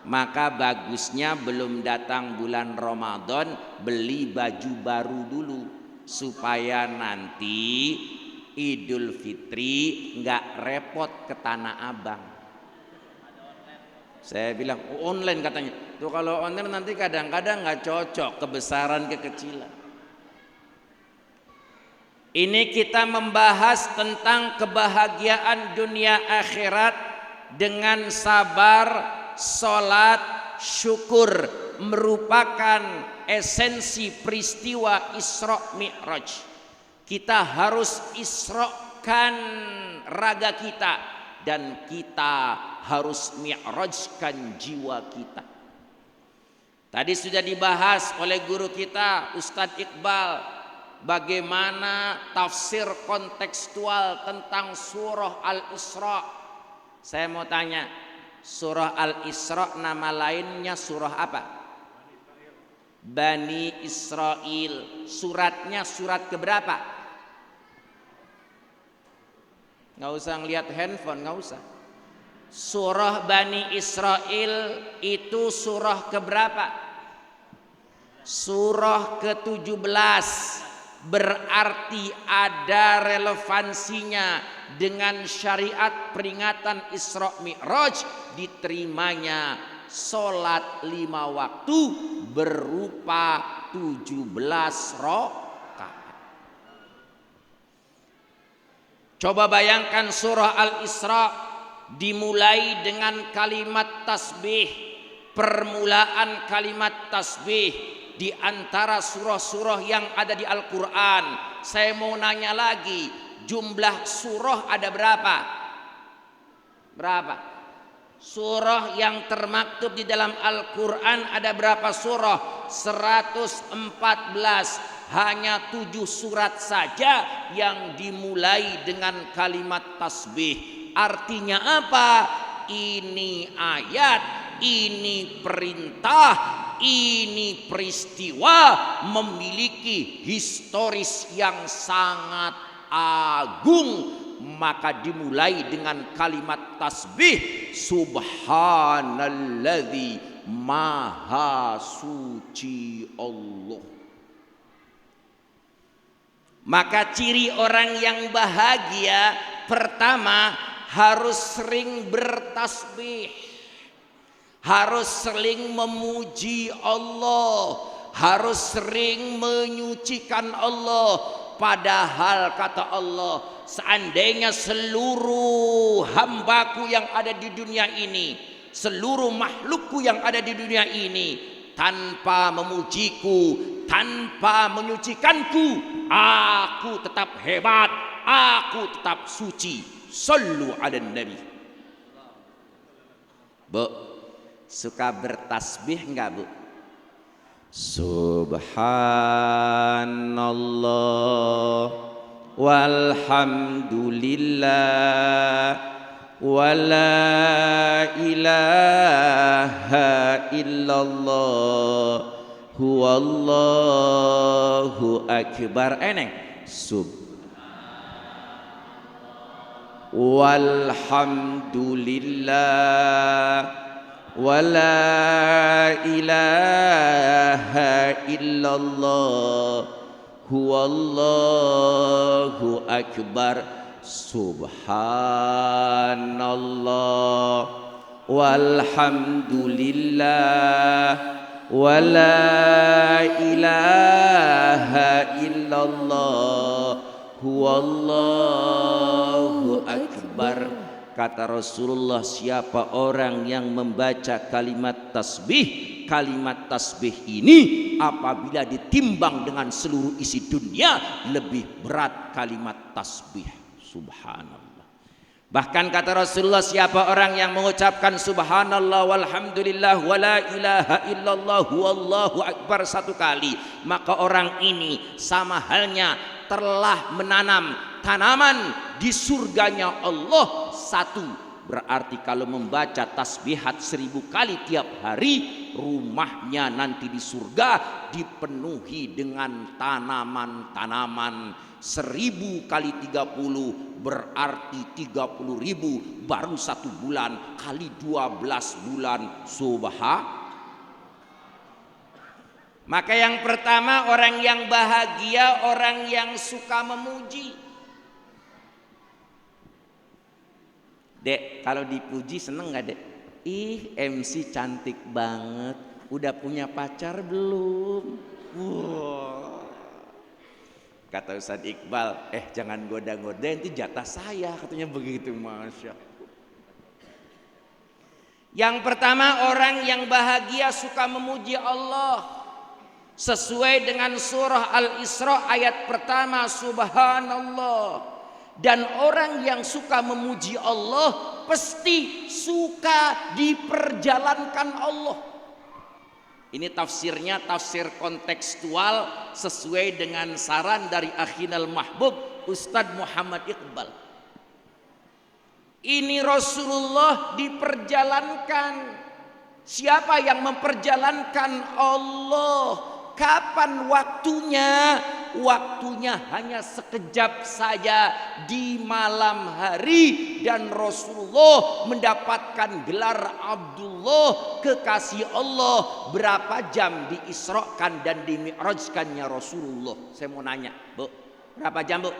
G: Maka bagusnya belum datang bulan Ramadan beli baju baru dulu, supaya nanti Idul Fitri nggak repot ke Tanah Abang. Saya bilang online katanya. Tuh kalau online nanti kadang-kadang nggak cocok, kebesaran kekecilan. Ini kita membahas tentang kebahagiaan dunia akhirat dengan sabar, sholat, syukur, merupakan esensi peristiwa Isra Mi'raj. Kita harus isrokan raga kita, dan kita harus mi'rajkan jiwa kita. Tadi sudah dibahas oleh guru kita Ustadz Iqbal bagaimana tafsir kontekstual tentang surah Al-Isra. Saya mau tanya, surah Al-Isra nama lainnya surah apa? Bani Israel. Suratnya surat keberapa? Nggak usah ngelihat handphone, nggak usah. Surah Bani Israel itu surah keberapa? Surah ke-17. Berarti ada relevansinya dengan syariat peringatan Isra Mi'raj, diterimanya sholat 5 waktu berupa 17 rakaat. Coba bayangkan surah Al-Isra dimulai dengan kalimat tasbih. Permulaan kalimat tasbih di antara surah-surah yang ada di Al-Quran. Saya mau nanya lagi, jumlah surah ada berapa? Berapa? Surah yang termaktub di dalam Al-Quran ada berapa surah? 114. Hanya 7 surat saja yang dimulai dengan kalimat tasbih. Artinya apa? Ini ayat, ini perintah, ini peristiwa memiliki historis yang sangat agung. Maka dimulai dengan kalimat tasbih, subhanalladzi maha suci Allah. Maka ciri orang yang bahagia pertama harus sering bertasbih, harus sering memuji Allah, harus sering menyucikan Allah. Padahal kata Allah, seandainya seluruh hambaku yang ada di dunia ini, seluruh makhlukku yang ada di dunia ini tanpa memujiku, tanpa menyucikanku, aku tetap hebat, aku tetap suci. Sallu ala nabi. Bu, suka bertasbih enggak, Bu? Subhanallah walhamdulillah wala ilaha illallah huwallahu akbar. Eneng walhamdulillah wala ilaha illallah huwallahu akbar. Subhanallah walhamdulillah wala ilaha illallah illallah Allahu akbar. Kata Rasulullah, siapa orang yang membaca kalimat tasbih ini apabila ditimbang dengan seluruh isi dunia lebih berat kalimat tasbih. Subhanallah. Bahkan kata Rasulullah, siapa orang yang mengucapkan subhanallah walhamdulillah wala ilaha illallah wallahu akbar 1 kali, maka orang ini sama halnya telah menanam tanaman di surganya Allah 1. Berarti kalau membaca tasbihat 1000 kali tiap hari, rumahnya nanti di surga dipenuhi dengan tanaman-tanaman. 1000 kali 30 berarti 30.000, baru 1 bulan kali 12 bulan. Maka yang pertama, orang yang bahagia, orang yang suka memuji. Dek, kalau dipuji seneng gak dek? Ih, MC cantik banget. Udah punya pacar belum? Wow. Kata Ustaz Iqbal, jangan goda-godain, itu jatah saya, katanya begitu. Masya Allah. Yang pertama, orang yang bahagia suka memuji Allah. Sesuai dengan surah Al-Isra ayat pertama, subhanallah. Dan orang yang suka memuji Allah pasti suka diperjalankan Allah. Ini tafsirnya tafsir kontekstual sesuai dengan saran dari Akhinal Mahbub Ustadz Muhammad Iqbal. Ini Rasulullah diperjalankan. Siapa yang memperjalankan? Allah. Kapan waktunya? Waktunya hanya sekejap saja di malam hari, dan Rasulullah mendapatkan gelar Abdullah, kekasih Allah. Berapa jam diisrakan dan dimi'rajkannya Rasulullah? Saya mau nanya, Bu, berapa jam, Bu?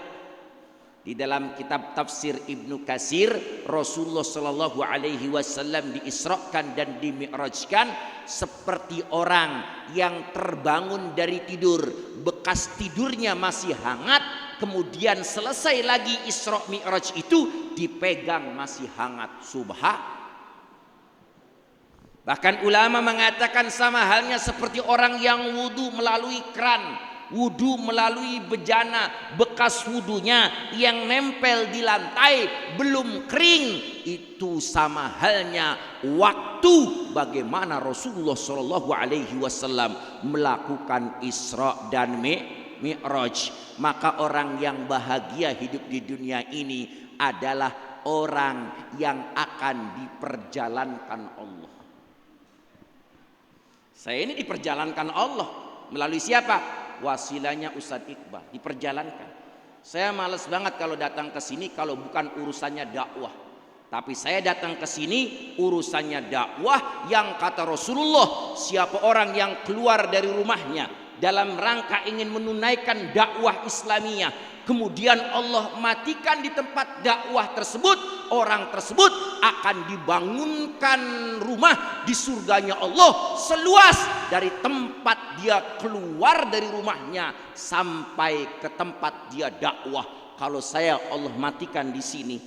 G: Di dalam kitab tafsir Ibnu Katsir, Rasulullah Shallallahu Alaihi Wasallam diisrakan dan dimi'rajkan seperti orang yang terbangun dari tidur, bekas tidurnya masih hangat, kemudian selesai lagi Isra Mi'raj itu dipegang masih hangat. Bahkan ulama mengatakan sama halnya seperti orang yang wudu melalui keran, wudu melalui bejana, bekas wudunya yang nempel di lantai belum kering, itu sama halnya waktu bagaimana Rasulullah Shallallahu Alaihi Wasallam melakukan Isra dan Mi'raj. Maka orang yang bahagia hidup di dunia ini adalah orang yang akan diperjalankan Allah. Saya ini diperjalankan Allah melalui siapa? Wasilanya Ustadz Iqbal, diperjalankan. Saya males banget kalau datang ke sini kalau bukan urusannya dakwah. Tapi saya datang ke sini urusannya dakwah yang kata Rasulullah, siapa orang yang keluar dari rumahnya dalam rangka ingin menunaikan dakwah Islamiyah, kemudian Allah matikan di tempat dakwah tersebut, orang tersebut akan dibangunkan rumah di surganya Allah seluas dari tempat dia keluar dari rumahnya sampai ke tempat dia dakwah. Kalau saya Allah matikan di sini,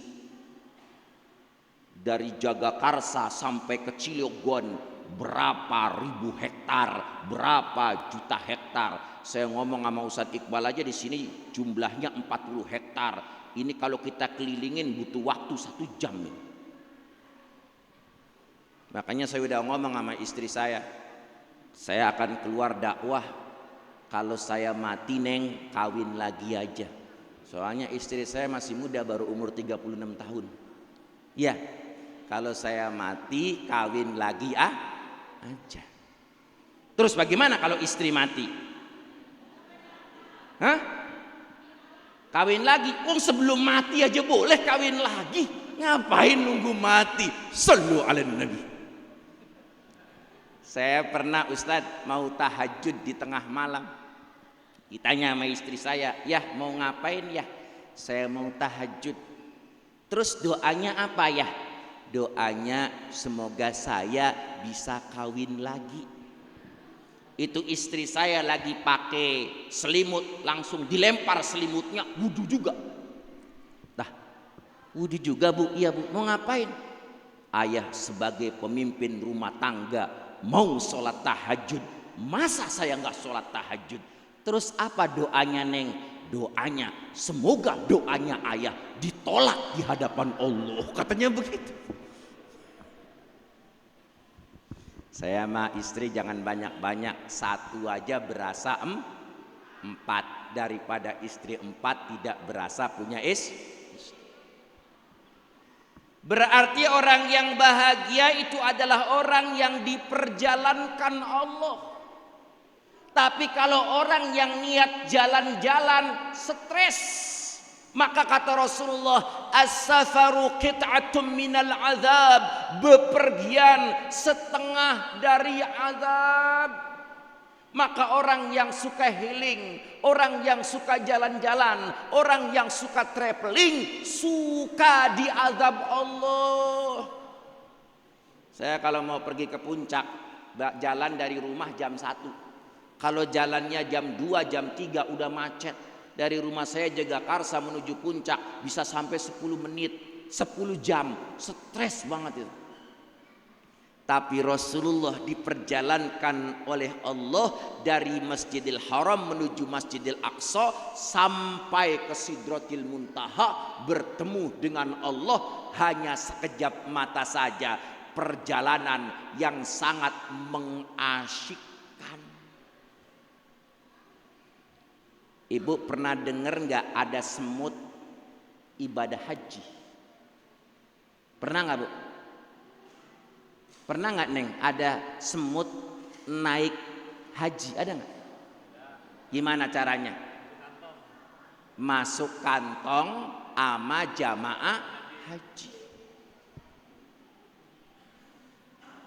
G: dari Jagakarsa sampai ke Cilegon berapa ribu hektar, berapa juta hektar. Saya ngomong sama Ustadz Iqbal aja di sini jumlahnya 40 hektar. Ini kalau kita kelilingin butuh waktu 1 jam nih. Makanya saya udah ngomong sama istri saya akan keluar dakwah. Kalau saya mati neng, kawin lagi aja. Soalnya istri saya masih muda, baru umur 36 tahun. Ya, kalau saya mati kawin lagi aja. Terus bagaimana kalau istri mati? Hah? Kawin lagi? Sebelum mati aja boleh kawin lagi. Ngapain nunggu mati? Sallu ala Nabi. Saya pernah Ustadz mau tahajud di tengah malam. Ditanya sama istri saya, "Ya, mau ngapain ya?" "Saya mau tahajud." "Terus doanya apa ya?" "Doanya semoga saya bisa kawin lagi." Itu istri saya lagi pakai selimut, langsung dilempar selimutnya, wudu juga. Nah, wudu juga bu? Iya bu. Mau ngapain? Ayah sebagai pemimpin rumah tangga mau sholat tahajud, masa saya nggak sholat tahajud? Terus apa doanya neng? Doanya semoga doanya ayah ditolak di hadapan Allah, katanya begitu. Saya sama istri jangan banyak-banyak, satu aja berasa empat, daripada istri empat tidak berasa punya istri. Berarti orang yang bahagia itu adalah orang yang diperjalankan Allah. Tapi kalau orang yang niat jalan-jalan stres, maka kata Rasulullah, as-safaru qit'atun minal azab, bepergian setengah dari azab. Maka orang yang suka healing, orang yang suka jalan-jalan, orang yang suka traveling, suka diazab Allah. Saya kalau mau pergi ke puncak, jalan dari rumah jam 1. Kalau jalannya jam 2, jam 3 udah macet. Dari rumah saya Jagakarsa menuju puncak bisa sampai 10 menit, 10 jam, stres banget itu. Tapi Rasulullah diperjalankan oleh Allah dari Masjidil Haram menuju Masjidil Aqsa sampai ke Sidratil Muntaha, bertemu dengan Allah hanya sekejap mata saja. Perjalanan yang sangat mengasyikkan. Ibu pernah dengar nggak ada semut ibadah haji? Pernah nggak bu? Pernah nggak neng? Ada semut naik haji, ada nggak? Gimana caranya? Masuk kantong ama jamaah haji.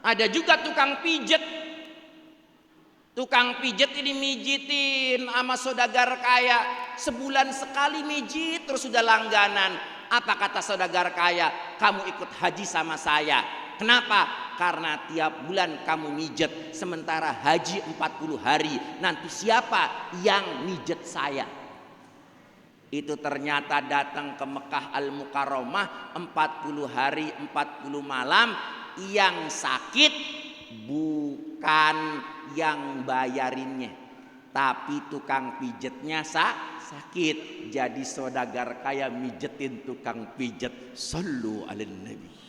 G: Ada juga tukang pijet. Tukang pijet ini mijitin sama saudagar kaya, sebulan sekali mijit terus sudah langganan. Apa kata saudagar kaya? Kamu ikut haji sama saya. Kenapa? Karena tiap bulan kamu mijet, sementara haji 40 hari. Nanti siapa yang mijet saya? Itu ternyata datang ke Mekah Al-Mukarramah 40 hari 40 malam. Yang sakit bukan yang bayarinnya, tapi tukang pijetnya sakit. Jadi saudagar kaya mijetin tukang pijet. Sallu ala nabi.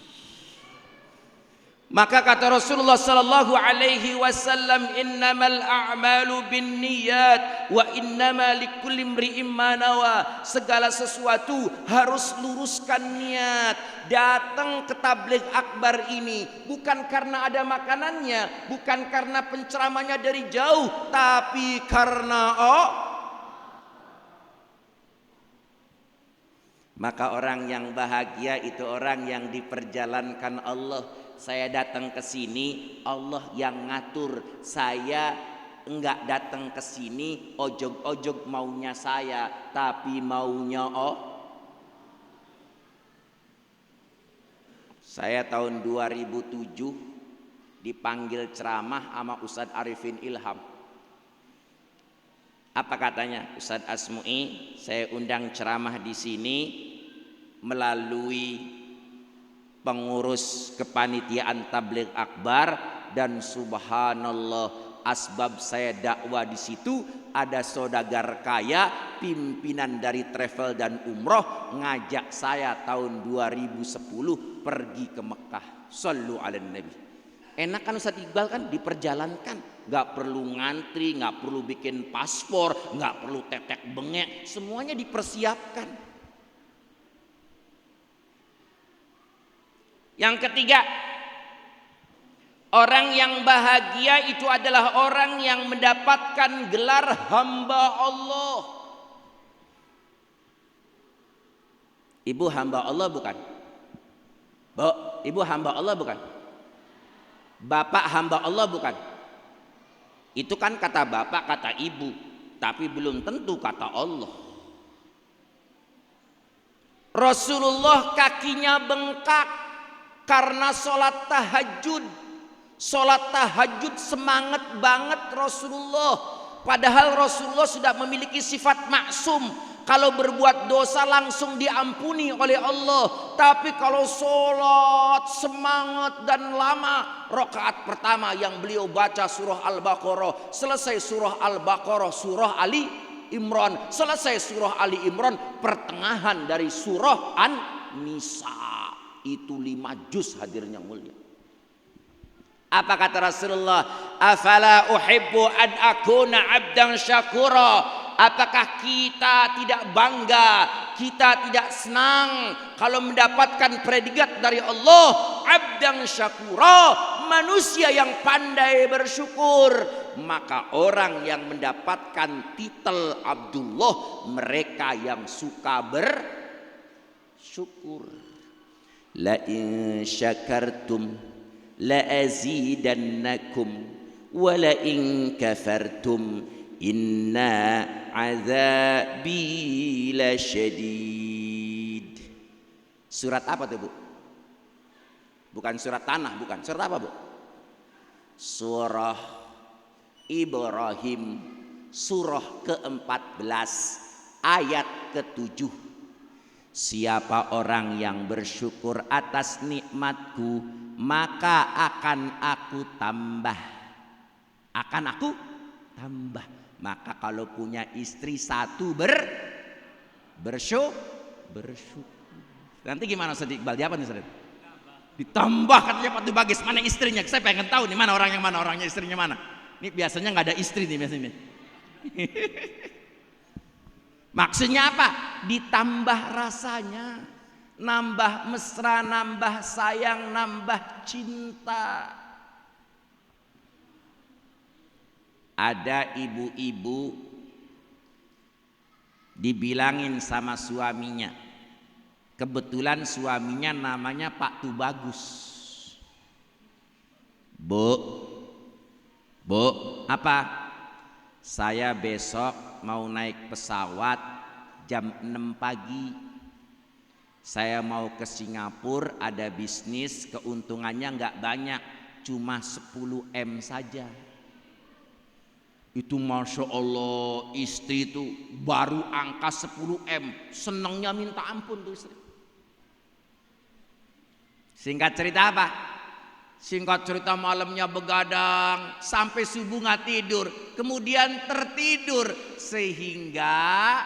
G: Maka kata Rasulullah sallallahu alaihi wasallam, innamal a'malu binniyat wa innama likulli imri'in ma nawa. Segala sesuatu harus luruskan niat. Datang ke tabligh akbar ini bukan karena ada makanannya, bukan karena penceramahnya dari jauh, tapi karena Maka orang yang bahagia itu orang yang diperjalankan Allah. Saya datang ke sini, Allah yang ngatur. Saya enggak datang ke sini ojog-ojog maunya saya, tapi maunya Saya tahun 2007 dipanggil ceramah sama Ustadz Arifin Ilham. Apa katanya? Ustadz Asmu'i, saya undang ceramah di sini melalui pengurus kepanitiaan tabligh akbar, dan subhanallah asbab saya dakwah di situ ada saudagar kaya pimpinan dari travel dan umroh ngajak saya tahun 2010 pergi ke Mekah. Sallu ala nabi. Enak kan Ustadz Iqbal kan, diperjalankan, nggak perlu ngantri, nggak perlu bikin paspor, nggak perlu tetek bengek, semuanya dipersiapkan. Yang ketiga, orang yang bahagia itu adalah orang yang mendapatkan gelar hamba Allah. Ibu hamba Allah bukan? Bu, ibu hamba Allah bukan? Bapak hamba Allah bukan? Itu kan kata bapak, kata ibu, tapi belum tentu kata Allah. Rasulullah kakinya bengkak karena sholat tahajud. Sholat tahajud semangat banget Rasulullah. Padahal Rasulullah sudah memiliki sifat maksum. Kalau berbuat dosa langsung diampuni oleh Allah. Tapi kalau sholat semangat dan lama. Rakaat pertama yang beliau baca surah Al-Baqarah. Selesai surah Al-Baqarah surah Ali Imran. Selesai surah Ali Imran pertengahan dari surah An-Nisa. Itu 5 juz hadirnya mulia. Apa kata Rasulullah? Afala uhibbu an akuna abdan syakura. Apakah kita tidak bangga, kita tidak senang kalau mendapatkan predikat dari Allah, abdan syakura, manusia yang pandai bersyukur. Maka orang yang mendapatkan titel Abdullah, mereka yang suka bersyukur. La in syakartum la azidannakum wa la in kafartum inna azabi lasyadid. Surat apa tuh Bu? Bukan surat tanah, bukan. Surat apa Bu? Surah Ibrahim, surah ke-14 ayat ke-7. Siapa orang yang bersyukur atas nikmatku, maka akan aku tambah. Akan aku tambah. Maka kalau punya istri satu bersyukur. Nanti gimana Ustaz Iqbal? Jawab nih Ustaz. Ditambah katanya Pak Tubagis. Mana istrinya? Saya pengen tahu nih mana orang yang mana, orangnya istrinya mana. Ini biasanya nggak ada istri nih biasanya. Maksudnya apa? Ditambah rasanya, nambah mesra, nambah sayang, nambah cinta. Ada ibu-ibu dibilangin sama suaminya. Kebetulan suaminya namanya Pak Tubagus. Bu, apa? Saya besok mau naik pesawat jam 6 pagi. Saya mau ke Singapura, ada bisnis, keuntungannya nggak banyak, cuma 10 M saja. Itu Masya Allah, istri itu baru angka 10 M, senangnya minta ampun tuh istri. Singkat cerita apa? Singkat cerita malamnya begadang sampai subuh nggak tidur, kemudian tertidur sehingga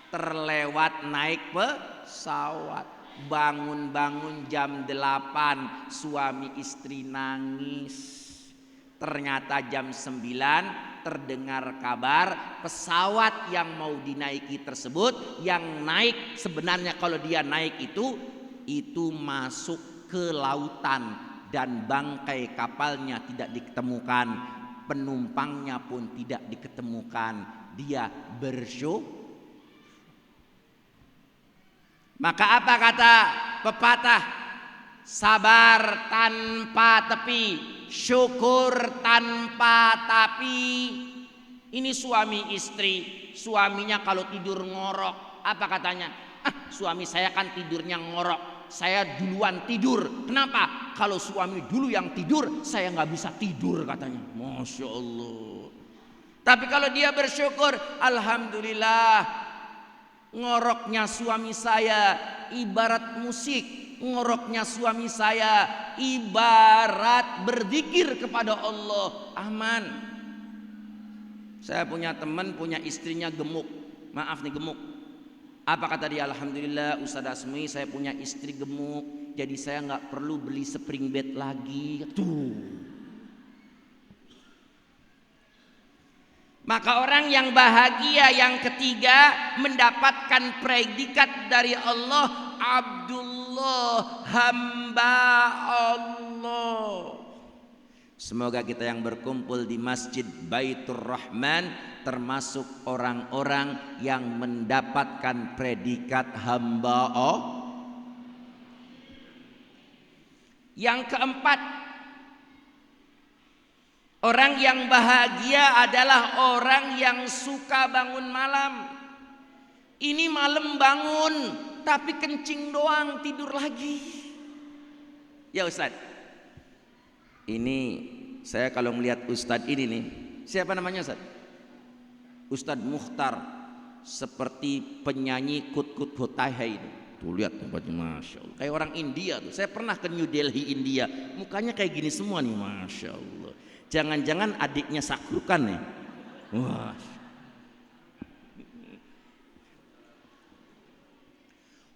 G: terlewat naik pesawat. Bangun-bangun jam 8 suami istri nangis. Ternyata jam 9 terdengar kabar pesawat yang mau dinaiki tersebut, yang naik sebenarnya kalau dia naik itu masuk ke lautan. Dan bangkai kapalnya tidak diketemukan, penumpangnya pun tidak diketemukan. Dia bersyukur. Maka apa kata pepatah? Sabar tanpa tepi, syukur tanpa tapi. Ini suami istri, suaminya kalau tidur ngorok, apa katanya? Suami saya kan tidurnya ngorok, saya duluan tidur. Kenapa? Kalau suami dulu yang tidur, saya nggak bisa tidur katanya. Masya Allah. Tapi kalau dia bersyukur, alhamdulillah, ngoroknya suami saya ibarat musik, ngoroknya suami saya ibarat berzikir kepada Allah. Aman. Saya punya teman, punya istrinya gemuk. Maaf nih, gemuk. Apa kata dia? Alhamdulillah Ustaz Asmi, saya punya istri gemuk, jadi saya nggak perlu beli spring bed lagi. Tuh. Maka orang yang bahagia yang ketiga mendapatkan predikat dari Allah, Abdullah, hamba Allah. Semoga kita yang berkumpul di Masjid Baitur Rahman termasuk orang-orang yang mendapatkan predikat hamba Allah. Yang keempat, orang yang bahagia adalah orang yang suka bangun malam. Ini malam bangun tapi kencing doang, tidur lagi. Ya Ustaz, Ini saya kalau melihat Ustadz ini nih, siapa namanya Ustadz? Ustadz Mukhtar, seperti penyanyi Kut-Kut Hotahai ini. Tuh lihat tempatnya, Masya Allah, kayak orang India tuh. Saya pernah ke New Delhi, India, mukanya kayak gini semua nih, Masya Allah. Jangan-jangan adiknya Sakrukan nih. Wah.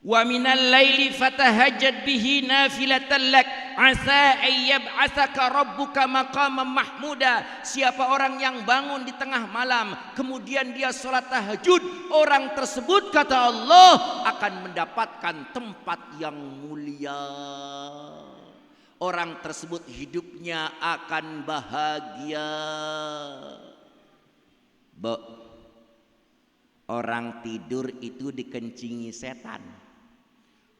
G: Wa minal laili fatahajjad bihi nafilatan lak asa ayyab'atsaka rabbuka maqaman mahmuda. Siapa orang yang bangun di tengah malam kemudian dia sholat tahajud, orang tersebut kata Allah akan mendapatkan tempat yang mulia. Orang tersebut hidupnya akan bahagia. Orang tidur itu dikencingi setan.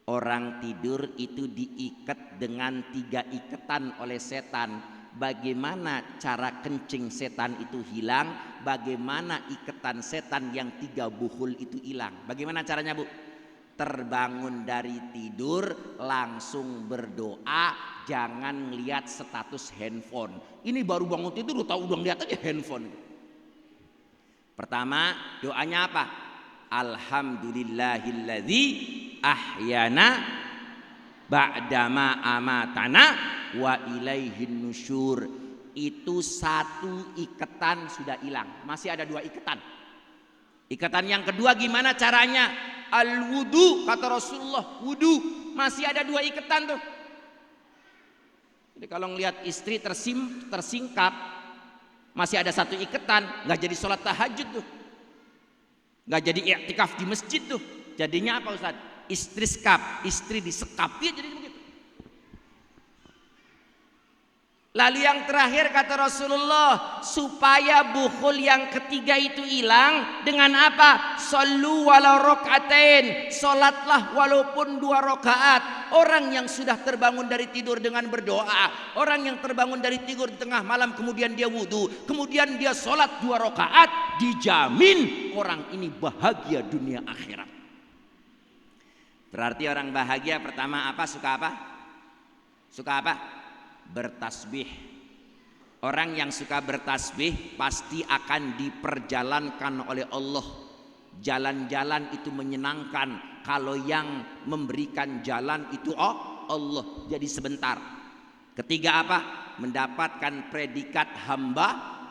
G: Orang tidur itu diikat dengan 3 ikatan oleh setan. Bagaimana cara kencing setan itu hilang? Bagaimana ikatan setan yang 3 buhul itu hilang? Bagaimana caranya, Bu? Terbangun dari tidur langsung berdoa, jangan lihat status handphone. Ini baru bangun tidur tahu udah lihat aja handphone. Pertama, doanya apa? Alhamdulillahilladzi ahyana ba'dama amatana wa ilaihin nusyur. Itu 1 ikatan sudah hilang, masih ada 2 ikatan. Ikatan yang kedua gimana caranya? Al-wudu, kata Rasulullah, wudu, masih ada 2 ikatan tuh. Jadi kalau ngelihat istri tersingkap, masih ada 1 ikatan, nggak jadi sholat tahajud tuh, nggak jadi i'tikaf di masjid tuh. Jadinya apa Ustaz? Istri disekap, ya jadi begitu. Lalu yang terakhir kata Rasulullah, supaya bukhul yang ketiga itu hilang, dengan apa? Shollu walau rokaatain, sholatlah walaupun 2 rakaat. Orang yang sudah terbangun dari tidur dengan berdoa, orang yang terbangun dari tidur di tengah malam kemudian dia wudu, kemudian dia sholat 2 rakaat, dijamin orang ini bahagia dunia akhirat. Berarti orang bahagia pertama apa? Suka apa? Suka apa? Bertasbih. Orang yang suka bertasbih pasti akan diperjalankan oleh Allah. Jalan-jalan itu menyenangkan kalau yang memberikan jalan itu Allah, jadi sebentar. Ketiga apa? Mendapatkan predikat hamba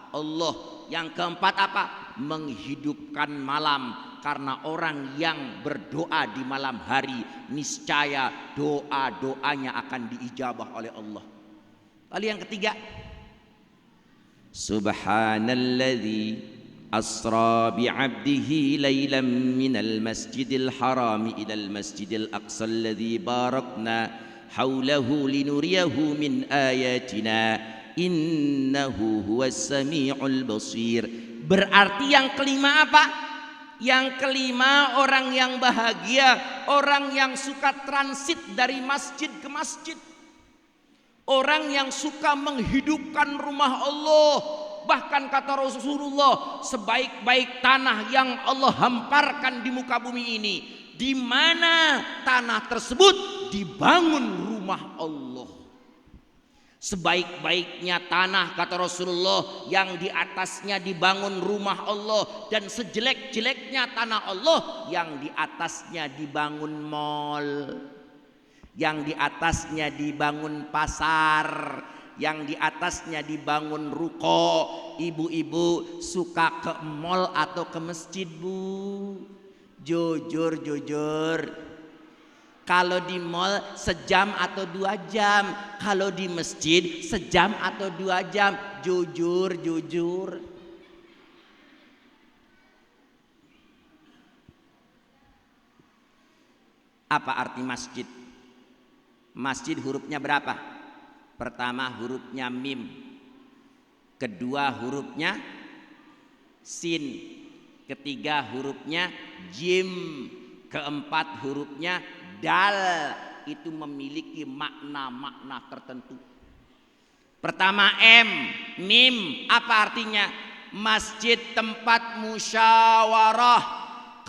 G: Allah. Yang keempat apa? Menghidupkan malam. Karena orang yang berdoa di malam hari niscaya doa-doanya akan diijabah oleh Allah. Lalu yang ketiga, Subhanalladzi asra bi'abdihi laylan minal masjidil harami ilal masjidil aqsa alladzi barakna haulahu linuriyahu min ayatina innahu huwas sami'ul basir. Berarti yang kelima apa? Yang kelima, orang yang bahagia, orang yang suka transit dari masjid ke masjid. Orang yang suka menghidupkan rumah Allah. Bahkan kata Rasulullah, sebaik-baik tanah yang Allah hamparkan di muka bumi ini, di mana tanah tersebut dibangun rumah Allah. Sebaik-baiknya tanah kata Rasulullah yang di atasnya dibangun rumah Allah, dan sejelek-jeleknya tanah Allah yang di atasnya dibangun mall, yang di atasnya dibangun pasar, yang di atasnya dibangun ruko. Ibu-ibu suka ke mall atau ke masjid, Bu? Jujur. Kalau di mall sejam atau 2 jam, kalau di masjid sejam atau 2 jam. Jujur. Apa arti masjid? Masjid hurufnya berapa? Pertama hurufnya mim, kedua hurufnya sin, ketiga hurufnya jim, keempat hurufnya dal. Itu memiliki makna-makna tertentu. Pertama mim, apa artinya? Masjid tempat musyawarah.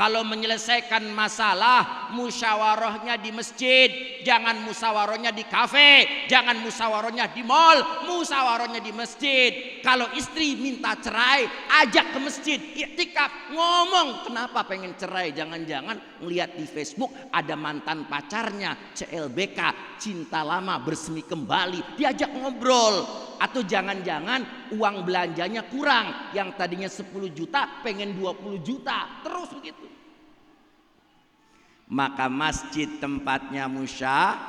G: Kalau menyelesaikan masalah, musyawarahnya di masjid, jangan musyawarahnya di kafe, jangan musyawarahnya di mall, musyawarahnya di masjid. Kalau istri minta cerai, ajak ke masjid, iktikaf, ngomong kenapa pengen cerai. Jangan-jangan ngeliat di Facebook ada mantan pacarnya, CLBK, cinta lama bersemi kembali, diajak ngobrol. Atau jangan-jangan uang belanjanya kurang, yang tadinya 10 juta pengen 20 juta, terus begitu. Maka masjid tempatnya musyawarah.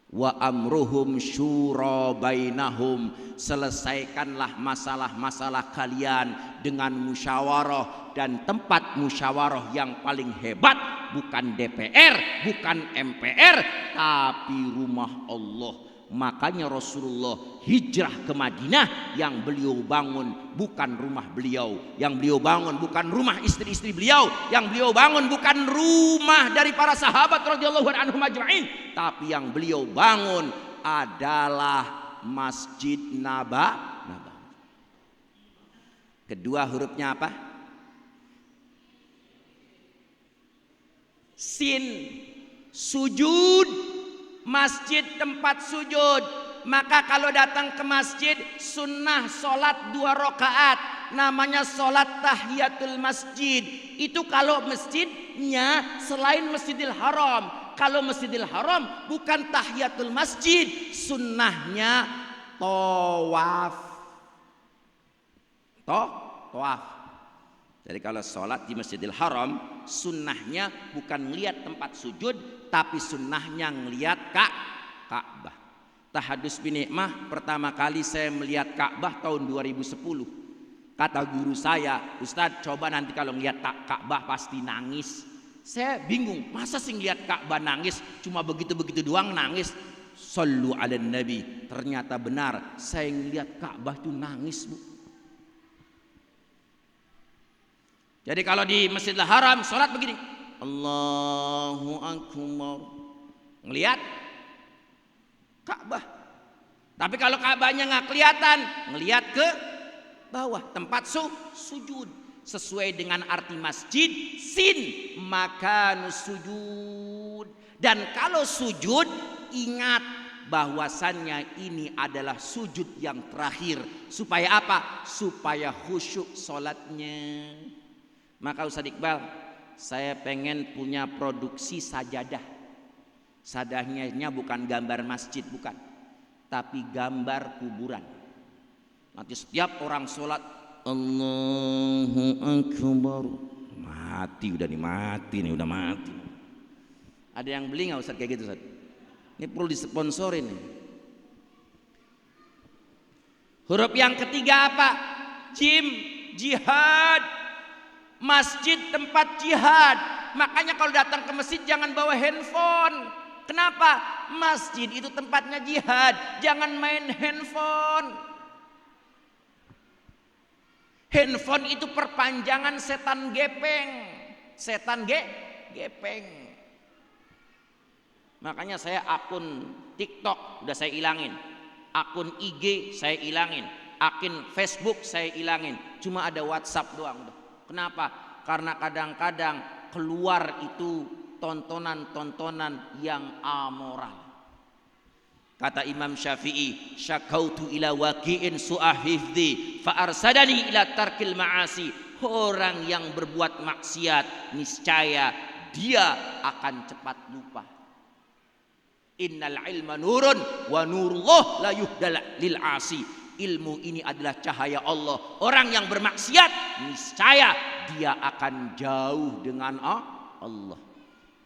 G: Wa amruhum syura bainahum, selesaikanlah masalah-masalah kalian dengan musyawarah. Dan tempat musyawarah yang paling hebat bukan DPR, bukan MPR, tapi rumah Allah. Makanya Rasulullah hijrah ke Madinah, yang beliau bangun bukan rumah beliau, yang beliau bangun bukan rumah istri-istri beliau, yang beliau bangun bukan rumah dari para sahabat radhiyallahu anhum ajma'in, tapi yang beliau bangun adalah Masjid Nabawi. Kedua hurufnya apa? Sin, sujud. Masjid tempat sujud. Maka kalau datang ke masjid, sunnah sholat 2 rakaat, namanya sholat tahiyatul masjid. Itu kalau masjidnya selain Masjidil Haram. Kalau Masjidil Haram bukan tahiyatul masjid, sunnahnya tawaf. Tawaf. Jadi kalau sholat di Masjidil Haram, sunnahnya bukan ngelihat tempat sujud, tapi sunnahnya ngelihat Ka'bah. Tahadus binikmah, pertama kali saya melihat Ka'bah tahun 2010. Kata guru saya, Ustadz coba nanti kalau ngelihat Ka'bah pasti nangis. Saya bingung, masa sih ngelihat Ka'bah nangis, cuma begitu-begitu doang nangis. Shallu ala Nabi. Ternyata benar, saya ngelihat Ka'bah itu nangis, Bu. Jadi kalau di Masjidil Haram sholat begini, Allahu Akbar, ngelihat Ka'bah. Tapi kalau Ka'bahnya nggak kelihatan, ngelihat ke bawah tempat sujud sesuai dengan arti masjid, sin makanus sujud. Dan kalau sujud, ingat bahwasannya ini adalah sujud yang terakhir. Supaya apa? Supaya khusyuk sholatnya. Maka Ustaz Iqbal, saya pengen punya produksi sajadah. Sadahnya bukan gambar masjid, bukan, tapi gambar kuburan. Nanti setiap orang sholat Allahu Akbar, mati udah udah mati. Ada yang beli nggak Ustaz kayak gitu Ustaz? Ini perlu disponsorin nih. Huruf yang ketiga apa? Jihad. Masjid tempat jihad. Makanya kalau datang ke masjid jangan bawa handphone. Kenapa? Masjid itu tempatnya jihad. Jangan main handphone. Handphone itu perpanjangan setan gepeng. Setan gepeng. Makanya saya akun TikTok udah saya ilangin. Akun IG saya ilangin. Akun Facebook saya ilangin. Cuma ada WhatsApp doang udah. Kenapa? Karena kadang-kadang keluar itu tontonan-tontonan yang amoral. Kata Imam Syafi'i, syakautu ila waqi'in su'ahifdi fa'arsadani ila tarkil ma'asi. Orang yang berbuat maksiat niscaya dia akan cepat lupa. Innal ilma nurun wa nurullah la yuhdal lil 'asi. Ilmu ini adalah cahaya Allah. Orang yang bermaksiat niscaya dia akan jauh dengan Allah.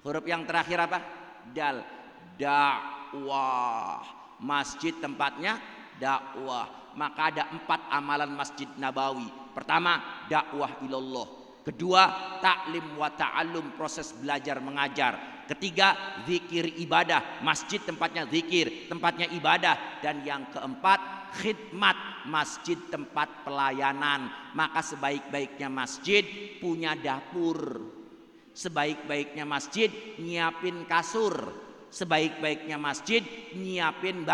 G: Huruf yang terakhir apa? Dal. Dakwah. Masjid tempatnya dakwah. Maka ada 4 amalan Masjid Nabawi. Pertama, dakwah ilallah. Kedua, taklim wa ta'allum, proses belajar mengajar. Ketiga, zikir ibadah. Masjid tempatnya zikir, tempatnya ibadah. Dan yang keempat, khidmat. Masjid tempat pelayanan. Maka sebaik-baiknya masjid punya dapur. Sebaik-baiknya masjid nyiapin kasur. Sebaik-baiknya masjid nyiapin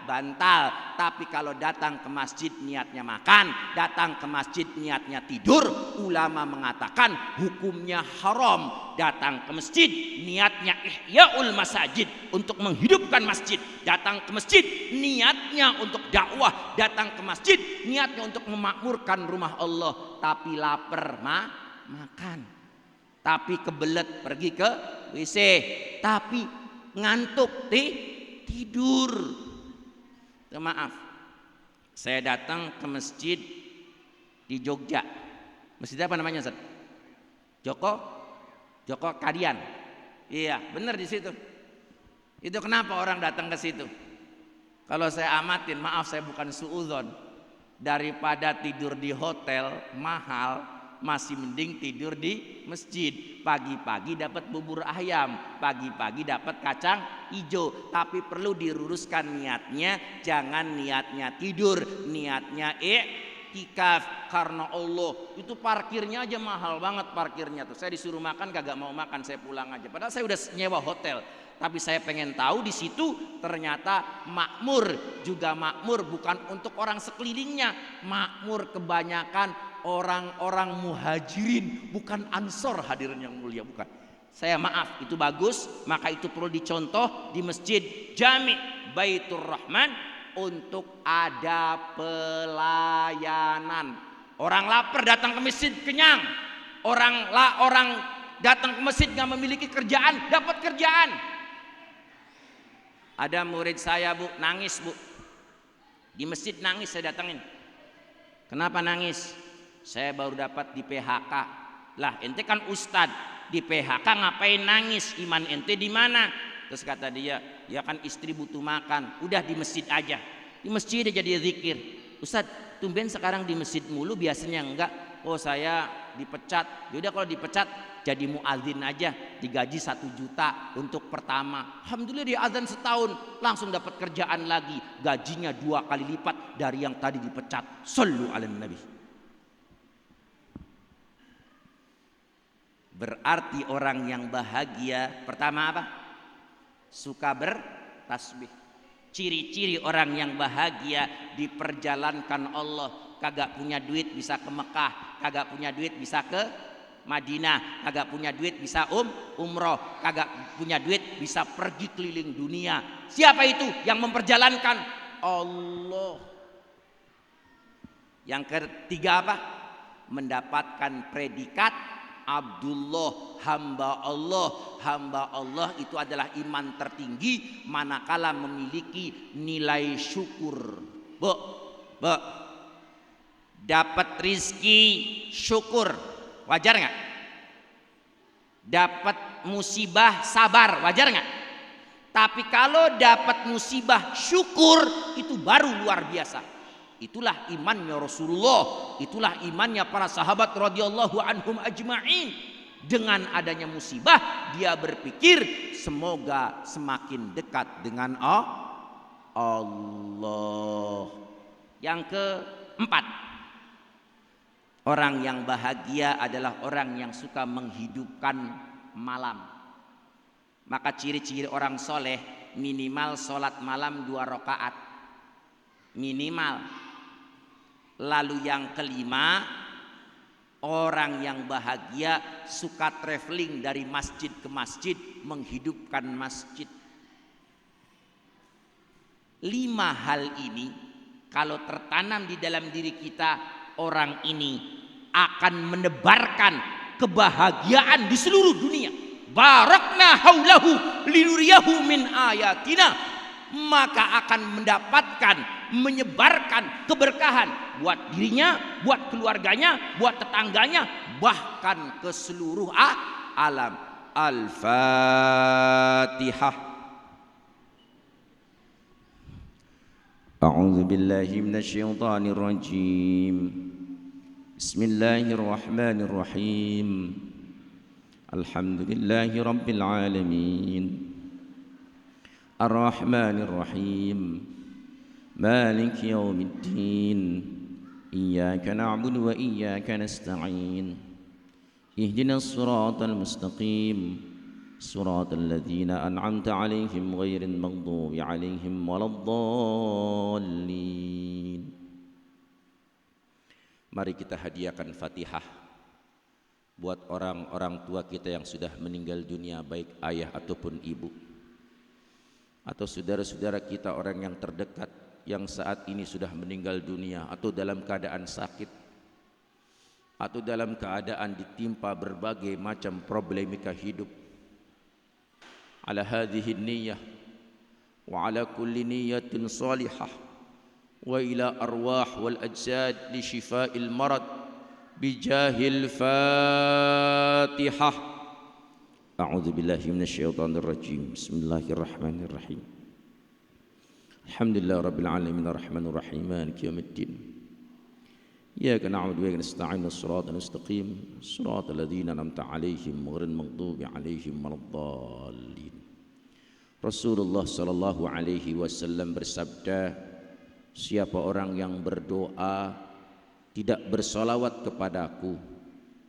G: bantal. Tapi kalau datang ke masjid niatnya makan, datang ke masjid niatnya tidur, ulama mengatakan hukumnya haram. Datang ke masjid niatnya ihyaul masajid, untuk menghidupkan masjid. Datang ke masjid niatnya untuk dakwah. Datang ke masjid niatnya untuk memakmurkan rumah Allah. Tapi lapar makan, tapi kebelet pergi ke WC, tapi ngantuk tidur. Maaf, saya datang ke masjid di Jogja. Masjid apa namanya, Ustaz? Joko Kadian. Iya, benar di situ. Itu kenapa orang datang ke situ? Kalau saya amatin, maaf saya bukan suudzon, daripada tidur di hotel mahal, masih mending tidur di masjid. Pagi-pagi dapat bubur ayam, pagi-pagi dapat kacang hijau. Tapi perlu diluruskan niatnya, jangan niatnya tidur, niatnya iktikaf karena Allah. Itu parkirnya aja mahal banget parkirnya tuh. Saya disuruh makan kagak mau makan, saya pulang aja. Padahal saya udah nyewa hotel. Tapi saya pengen tahu di situ ternyata makmur, juga makmur bukan untuk orang sekelilingnya, makmur kebanyakan orang-orang muhajirin, bukan ansor, hadirin yang mulia, bukan. Saya maaf, itu bagus, maka itu perlu dicontoh di masjid Jami' Baitur Rahman untuk ada pelayanan. Orang lapar datang ke masjid kenyang, orang datang ke masjid nggak memiliki kerjaan dapat kerjaan. Ada murid saya, Bu, nangis, Bu, di masjid nangis, saya datangin. Kenapa nangis? Saya baru dapat di PHK. Lah, ente kan ustad, di PHK ngapain nangis? Iman ente di mana? Terus kata dia, ya kan istri butuh makan, udah di masjid aja. Di masjid aja dia zikir. Ustad, tumben sekarang di masjid mulu, biasanya enggak. Oh, saya dipecat. Yaudah kalau dipecat jadi muadzin aja, digaji 1 juta untuk pertama. Alhamdulillah dia azan setahun, langsung dapat kerjaan lagi, gajinya 2 kali lipat dari yang tadi dipecat. Shallu ala nabi. Berarti orang yang bahagia pertama apa? Suka bertasbih. Ciri-ciri orang yang bahagia diperjalankan Allah. Kagak punya duit bisa ke Mekah, kagak punya duit bisa ke Madinah, kagak punya duit bisa umroh, kagak punya duit bisa pergi keliling dunia. Siapa itu yang memperjalankan? Allah. Yang ketiga apa? Mendapatkan predikat Abdullah, hamba Allah. Hamba Allah itu adalah iman tertinggi manakala memiliki nilai syukur. Bu, dapat rizki syukur, wajar nggak? Dapat musibah sabar, wajar nggak? Tapi kalau dapat musibah syukur, itu baru luar biasa. Itulah imannya Rasulullah, itulah imannya para sahabat radhiyallahu anhum ajma'in. Dengan adanya musibah, dia berpikir semoga semakin dekat dengan Allah. Yang keempat, orang yang bahagia adalah orang yang suka menghidupkan malam. Maka ciri-ciri orang soleh, minimal sholat malam 2 rakaat minimal. Lalu yang kelima, orang yang bahagia suka traveling dari masjid ke masjid, menghidupkan masjid. 5 hal ini kalau tertanam di dalam diri kita, orang ini akan menebarkan kebahagiaan di seluruh dunia. Barakna haulahu linuriyahu min ayatina. Maka akan mendapatkan, menyebarkan keberkahan buat dirinya, buat keluarganya, buat tetangganya, bahkan ke seluruh alam. Al-Fatihah. A'udzu billahi minasyaitonir rajim. Bismillahirrahmanirrahim. Alhamdulillahi rabbil alamin. Ar-Rahmanir-Rahim. Maliki yaumiddin. Iyyaka na'budu wa iyyaka nasta'in. Ihdinas siratal mustaqim.
C: صراط الذين أنعمت عليهم غير المغضوب عليهم ولا الضالين.
G: Mari kita hadiahkan Fatihah buat orang-orang tua kita yang sudah meninggal dunia, baik ayah ataupun ibu, atau saudara-saudara kita orang yang terdekat yang saat ini sudah meninggal dunia atau dalam keadaan sakit atau dalam keadaan ditimpa berbagai macam problematika hidup. Ala hadhihi niyyah wa ala kulli niyyatin salihah wa ila arwah wal ajsad li shifa'il marad bijahil Fatihah. A'udzu billahi minasyaitonir rajim. Bismillahirrahmanirrahim. Alhamdulillah rabbil alamin arrahmanir rahim maliki yaumiddin. Iyyaka na'budu wa iyyaka nasta'in shiratal mustaqim shiratal ladzina an'amta 'alaihim ghairil maghdubi 'alaihim waladdallin. Rasulullah sallallahu alaihi wasallam bersabda, siapa orang yang berdoa tidak bersolawat kepadaku,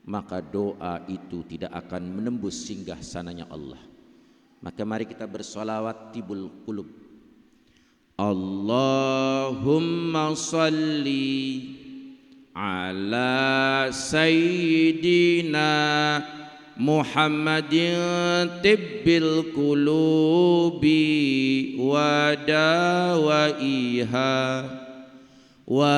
G: maka doa itu tidak akan menembus singgah sananya Allah. Maka mari kita bersolawat tibul qulub. Allahumma salli ala sayyidina Muhammadin tibbil qulubi wa dawaiha wa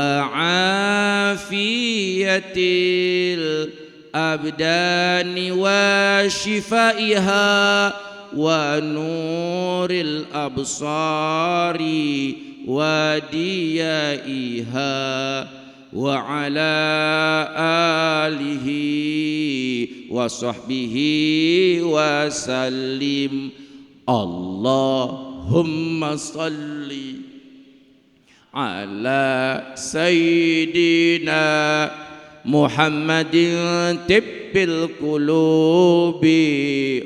G: afiyatil abdani wa shifaiha wa nuril absari wa diyaiha wa ala alihi wa sahbihi wa sallim. Allahumma salli ala sayyidina Muhammadin tibbil qulubi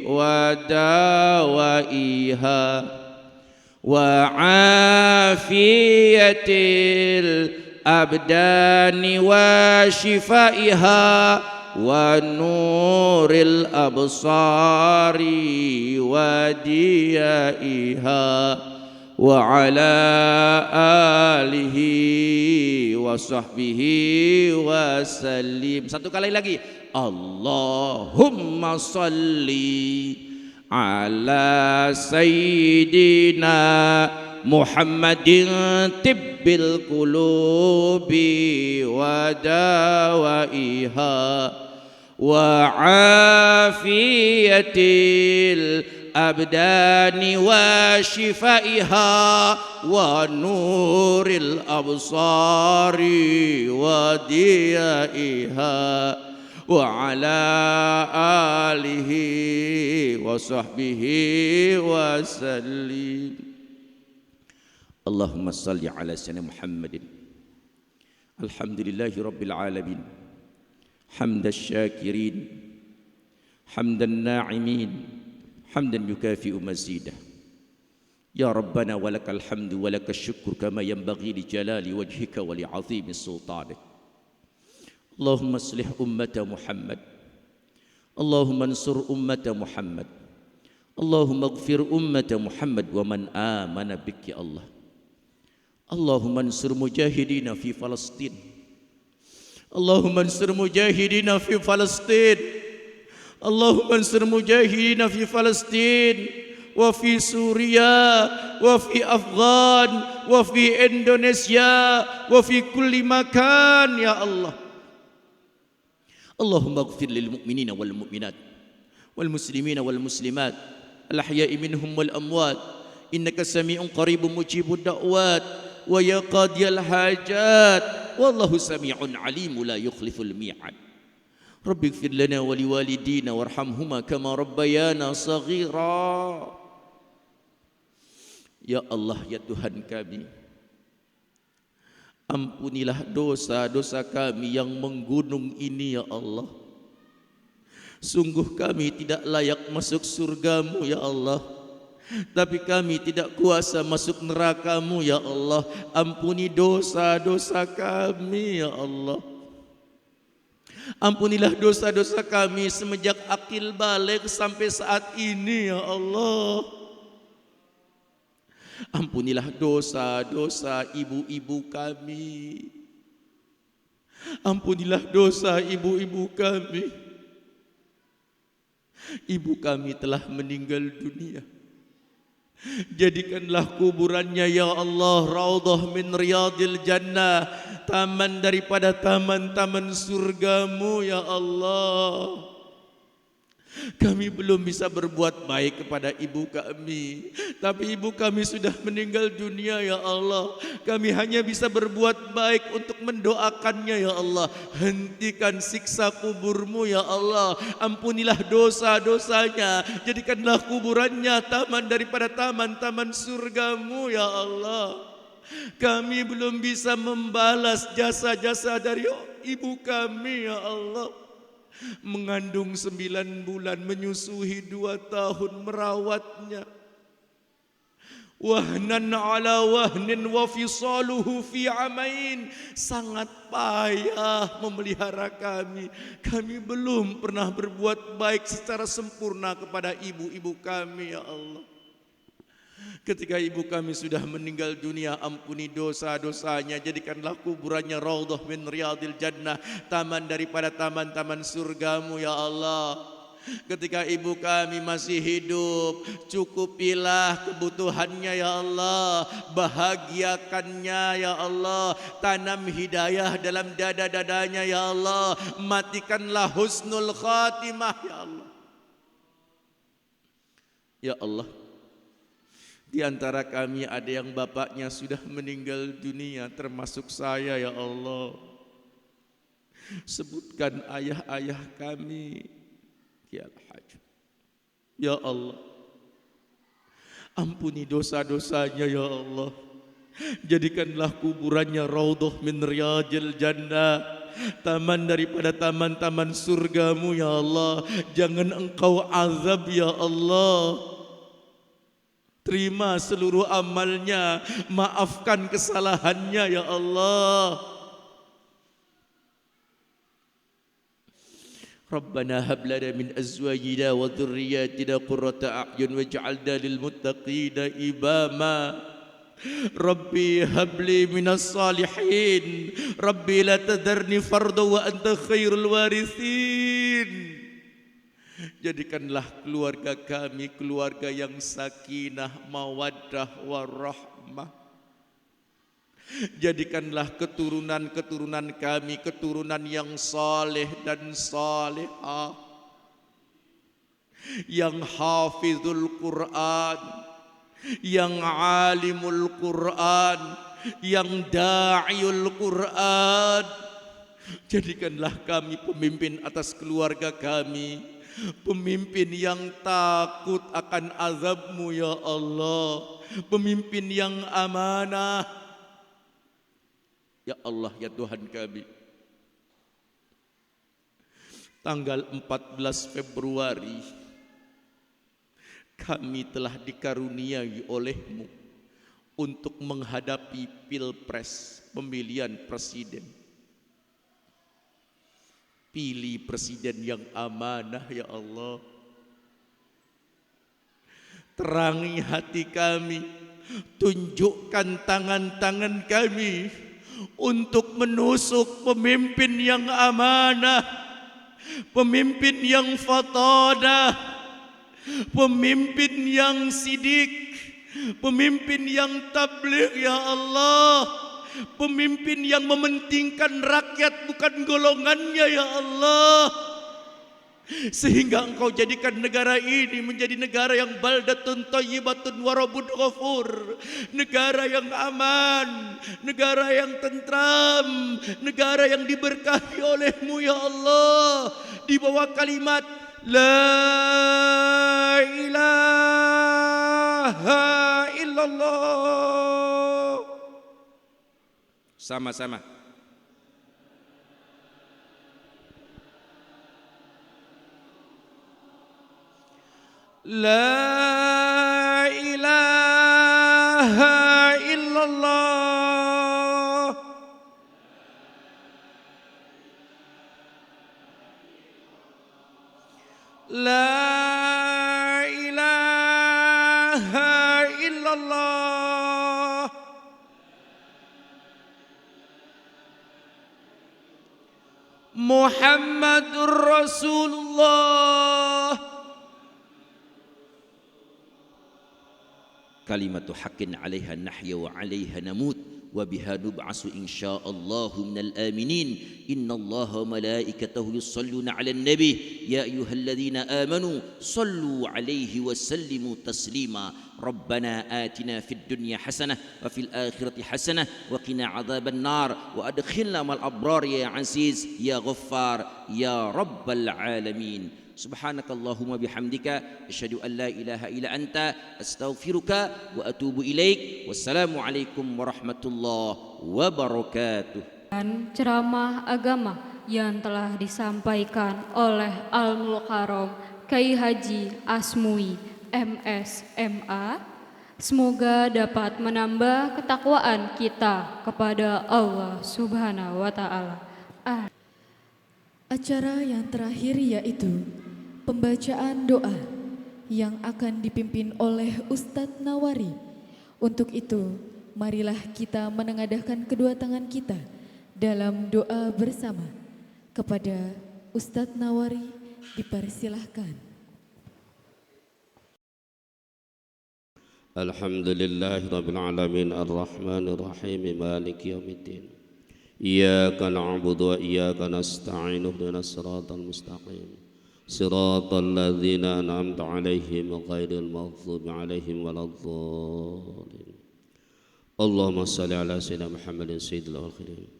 G: wa dawaiha wa afiyatil abdani wa shifaiha wa nuril absari wa diyaiha wa ala alihi wa sahbihi wa sallim. Satu kali lagi. Allahumma salli ala sayyidina Muhammadin tibbil qulubi wa dawaiha wa afiyatil abdani wa shifaiha wa nuril absari wa diyaiha wa ala alihi wa sahbihi wa sallim. Allahumma salli ala sayyidina Muhammadin. Alhamdulillahi rabbil alamin. Hamdan syakirin, hamdan na'imin, hamdan yukafi'u mazidah. Ya Rabbana walakal hamdu walakal syukur kama yanbaghi li jalali wajhika wa li 'azimi sultanik. Allahumma aslih ummata Muhammad. Allahumma ansur ummata Muhammad. Allahumma ighfir ummata Muhammad wa man amana bik ya Allah. Allahumma ansur mujahidina fi Palestin. Allahumma ansur mujahidina fi Palestin. Allahumma ansur mujahidina fi Palestin wa fi Suria wa fi Afghan wa fi Indonesia wa fi kulli makan ya Allah. Allahumma ighfir lil mu'minina wal mu'minat wal muslimina wal muslimat al ahya'i minhum wal amwat innaka sami'un qaribun mujibud da'wat wa ya qadiyal hajat wallahu sami'un alim la yukhliful mi'ad. Rabbi ighfir lana wa liwalidina warhamhuma kama rabbayana saghira. Ya Allah, ya Tuhan kami, ampunilah dosa-dosa kami yang menggunung ini ya Allah. Sungguh kami tidak layak masuk surgamu ya Allah, tapi kami tidak kuasa masuk nerakamu ya Allah. Ampuni dosa-dosa kami ya Allah.
H: Ampunilah dosa-dosa kami semenjak akil balik sampai saat ini ya Allah. Ampunilah dosa-dosa ibu-ibu kami. Ampunilah dosa ibu-ibu kami. Ibu kami telah meninggal dunia. Jadikanlah kuburannya ya Allah raudhah min riyadil jannah, taman daripada taman-taman surgamu ya Allah. Kami belum bisa berbuat baik kepada ibu kami, tapi ibu kami sudah meninggal dunia ya Allah. Kami hanya bisa berbuat baik untuk mendoakannya ya Allah. Hentikan siksa kuburmu ya Allah. Ampunilah dosa-dosanya. Jadikanlah kuburannya taman daripada taman-taman surgamu ya Allah. Kami belum bisa membalas jasa-jasa dari ibu kami ya Allah. Mengandung 9 bulan, menyusui 2 tahun, merawatnya. Wahnan ala wahnin wa fisaluhu fi amain. Sangat payah memelihara kami. Kami belum pernah berbuat baik secara sempurna kepada ibu-ibu kami ya Allah. Ketika ibu kami sudah meninggal dunia, ampuni dosa-dosanya. Jadikanlah kuburannya raudhah min riyadil jannah, taman daripada taman-taman surgamu ya Allah. Ketika ibu kami masih hidup, cukupilah kebutuhannya ya Allah. Bahagiakannya ya Allah. Tanam hidayah dalam dada-dadanya ya Allah. Matikanlah husnul khatimah ya Allah. Ya Allah, di antara kami ada yang bapaknya sudah meninggal dunia, termasuk saya ya Allah. Sebutkan ayah-ayah kami ya Al-Hajj. Ya Allah, ampuni dosa-dosanya ya Allah. Jadikanlah kuburannya raudhah min riyadil jannah, taman daripada taman-taman surgamu ya Allah. Jangan engkau azab ya Allah. Terima seluruh amalnya, maafkan kesalahannya ya Allah. Rabbana hab lana min azwajina wa dhurriyyatina qurrata a'yun waj'alna lil muttaqina imama. Rabbi habli minas salihin. Rabbi la tadharni farda wa anta khairul warithin. Jadikanlah keluarga kami keluarga yang sakinah, mawaddah, warahmah. Jadikanlah keturunan-keturunan kami keturunan yang saleh dan salihah, yang hafizul Quran, yang alimul Quran, yang da'iul Quran. Jadikanlah kami pemimpin atas keluarga kami, pemimpin yang takut akan azab-Mu ya Allah, pemimpin yang amanah ya Allah ya Tuhan kami. Tanggal 14 Februari kami telah dikaruniai oleh-Mu untuk menghadapi Pilpres, pemilihan presiden. Pilih presiden yang amanah ya Allah. Terangi hati kami, tunjukkan tangan-tangan kami untuk menusuk pemimpin yang amanah, pemimpin yang fatanah, pemimpin yang sidik, pemimpin yang tabligh ya Allah. Pemimpin yang mementingkan rakyat bukan golongannya ya Allah. Sehingga Engkau jadikan negara ini menjadi negara yang baldatun thayyibatun wa rabbun ghafur, negara yang aman, negara yang tentram, negara yang diberkahi oleh-Mu ya Allah. Di bawah kalimat la ilaha illallah.
G: Sama-sama.
H: La ilaha illallah. لا إله إلا الله محمد رسول الله
G: kalimatu haqqin 'alaiha nahya wa 'alaiha namut wa biha nub'asu insyaallahu minal aminin innallaha wa malaikatahu yusholluna 'alan nabi ya ayyuhalladzina amanu shallu 'alaihi wa sallimu taslima rabbana atina fid dunya hasanah wa fil akhirati hasanah wa qina 'adzaban nar wa adkhilna mal abrar ya aziz ya ghaffar ya rabbal alamin. Subhanakallahumma bihamdika asyhadu an la ilaha illa anta astaghfiruka wa atubu ilaik. Wassalamualaikum warahmatullahi wabarakatuh.
A: Dan ceramah agama yang telah disampaikan oleh Al-Mukarram Kyai Haji Asmui MS MA, semoga dapat menambah ketakwaan kita kepada Allah Subhanahu wa taala.
B: Acara yang terakhir yaitu pembacaan doa yang akan dipimpin oleh Ustadz Nawari. Untuk itu, marilah kita menengadahkan kedua tangan kita dalam doa bersama. Kepada Ustadz Nawari dipersilahkan.
C: Alhamdulillahirabbil alamin arrahmanir rahim maliki yaumiddin. Iyyaka na'budu wa iyyaka nasta'in ihdinas siratal mustaqim. Siratal ladzina an'amta 'alaihim ghairil maghdubi 'alaihim waladdallin. Allahumma shalli ala sayyidina Muhammadin sayyidil akhirin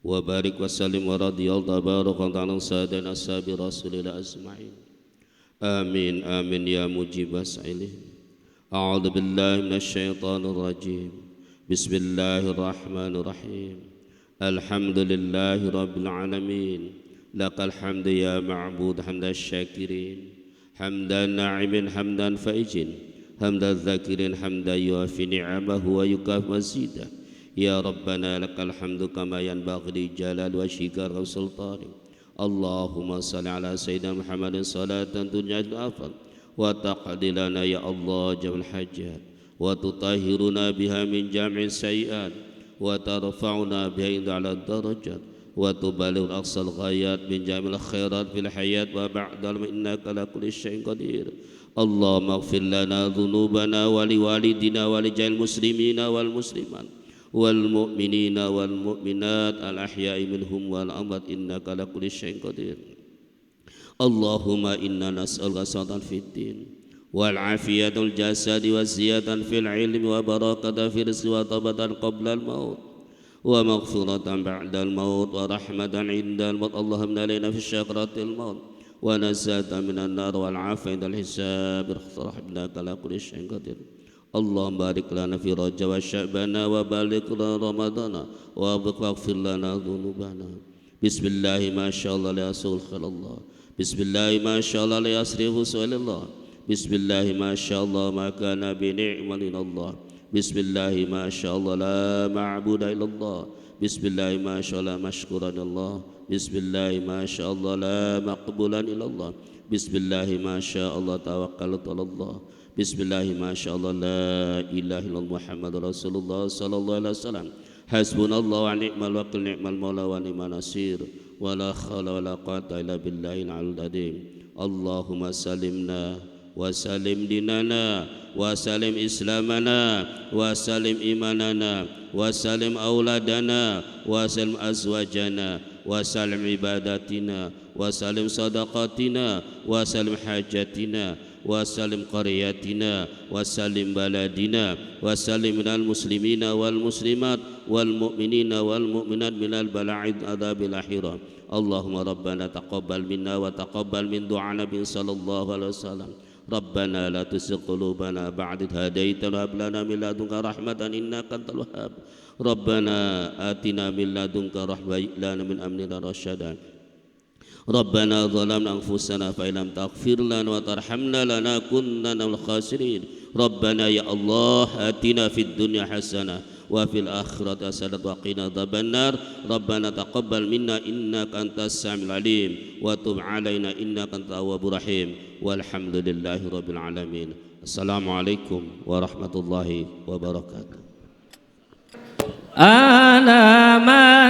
C: wa barik wa sallim wa radiyallahu tabaraka ta'ala sayyidina ashabi rasulillah ajma'in. Amin amin ya mujibas ilih. A'udzu billahi minasy syaithanir rajim. Bismillahirrahmanirrahim. Alhamdulillahi rabbil alamin. Lakal hamdu ya ma'bud hamdan syakirin, hamdan na'imin hamdan faijin, hamdan zakirin hamdan yuafi ni'amahu wa yukaf mazidah. Ya Rabbana lakal hamdu kama yanbaghi li jalal wa shikar wa sultani. Allahumma salli ala sayyidina Muhammadin salatan tunjad afal wa taqdilana ya Allah jamal hajat wa tutahhiruna biha min jami'is sayiat wa tarfa'una biha ala darajat wa tubaligh aqsal ghayat min jamil khairat fil hayat wa ba'dal innaka ala kulli syai'in qadir. Allahumma ighfir lana dhunubana wa liwalidina wa lijal muslimina wal muslimat wal mu'minina wal mu'minat al ahya'i minhum wal amwat innaka ala kulli syai'in qadir. Allahumma inna nas'aluka sawatan fid din wal afiyatul jasadi wa ziyatan fil ilmi wa barakatan fil rizqi wa tabatan qabla al maut wa maghfiratan ba'dal maut wa rahmatan indal maut. Allahumma alaina fi syakratil maut wa nazata minan nar wal afiyata al hisab rahmaka la kulli syai'in qadir. Allahumma barik lana fi rajab wa sya'bana wa barik lana ramadana wa waghfir lana dhunubana. Bismillah ma syaallah la yasul khalallah. Bismillah ma syaallah la yasrifu sallallah. Bismillah ma syaallah ma kana bi ni'matin Allah. Bismillah ma syaallah la ma'budu illallah. Bismillah ma syaallah mashkuran Allah. Bismillah ma syaallah la maqbulan illallah. Bismillah ma syaallah tawakkaltu Allah. Bismillah ma syaallah la ilaha illallah Muhammadur Rasulullah sallallahu alaihi wasallam. Hasbunallahu wa ni'mal wakil ni'mal maula wa ni'man nasir. Wa la haula wa la quwwata illa billahil aliyyil azim. Allahumma salimna wa salim dinana wa salim islamana wa salim imanana wa salim auladana wa salim azwajana wa salim ibadatina wa salim sadaqatina wa salim hajatina wa salim qaryatina wa salim baladina wa salim minal muslimina wal muslimat wal mu'minina wal mu'minat minal bala'id adabil akhirah. Allahumma rabbana taqabbal minna wa taqabbal min du'a nabi sallallahu alaihi wasallam. Rabbana la tuzigh qulubana ba'da idh hadaytana wa hab lana min ladunka rahmatan innaka antal wahhab. Rabbana atina min ladunka rahmatan wa hab lana min amrina rashadan. Rabbana zalamna anfusana fa illam taghfir lana wa tarhamna lanakunanna minal khasirin. Rabbana ya Allah atina fid dunya hasanah وفي الآخرة حسنة وقنا عذاب النار ربنا تقبل منا إنك أنت السميع العليم وتب علينا إنك أنت التواب الرحيم والحمد لله رب العالمين. Assalamualaikum warahmatullahi wabarakatuh.
I: Alamate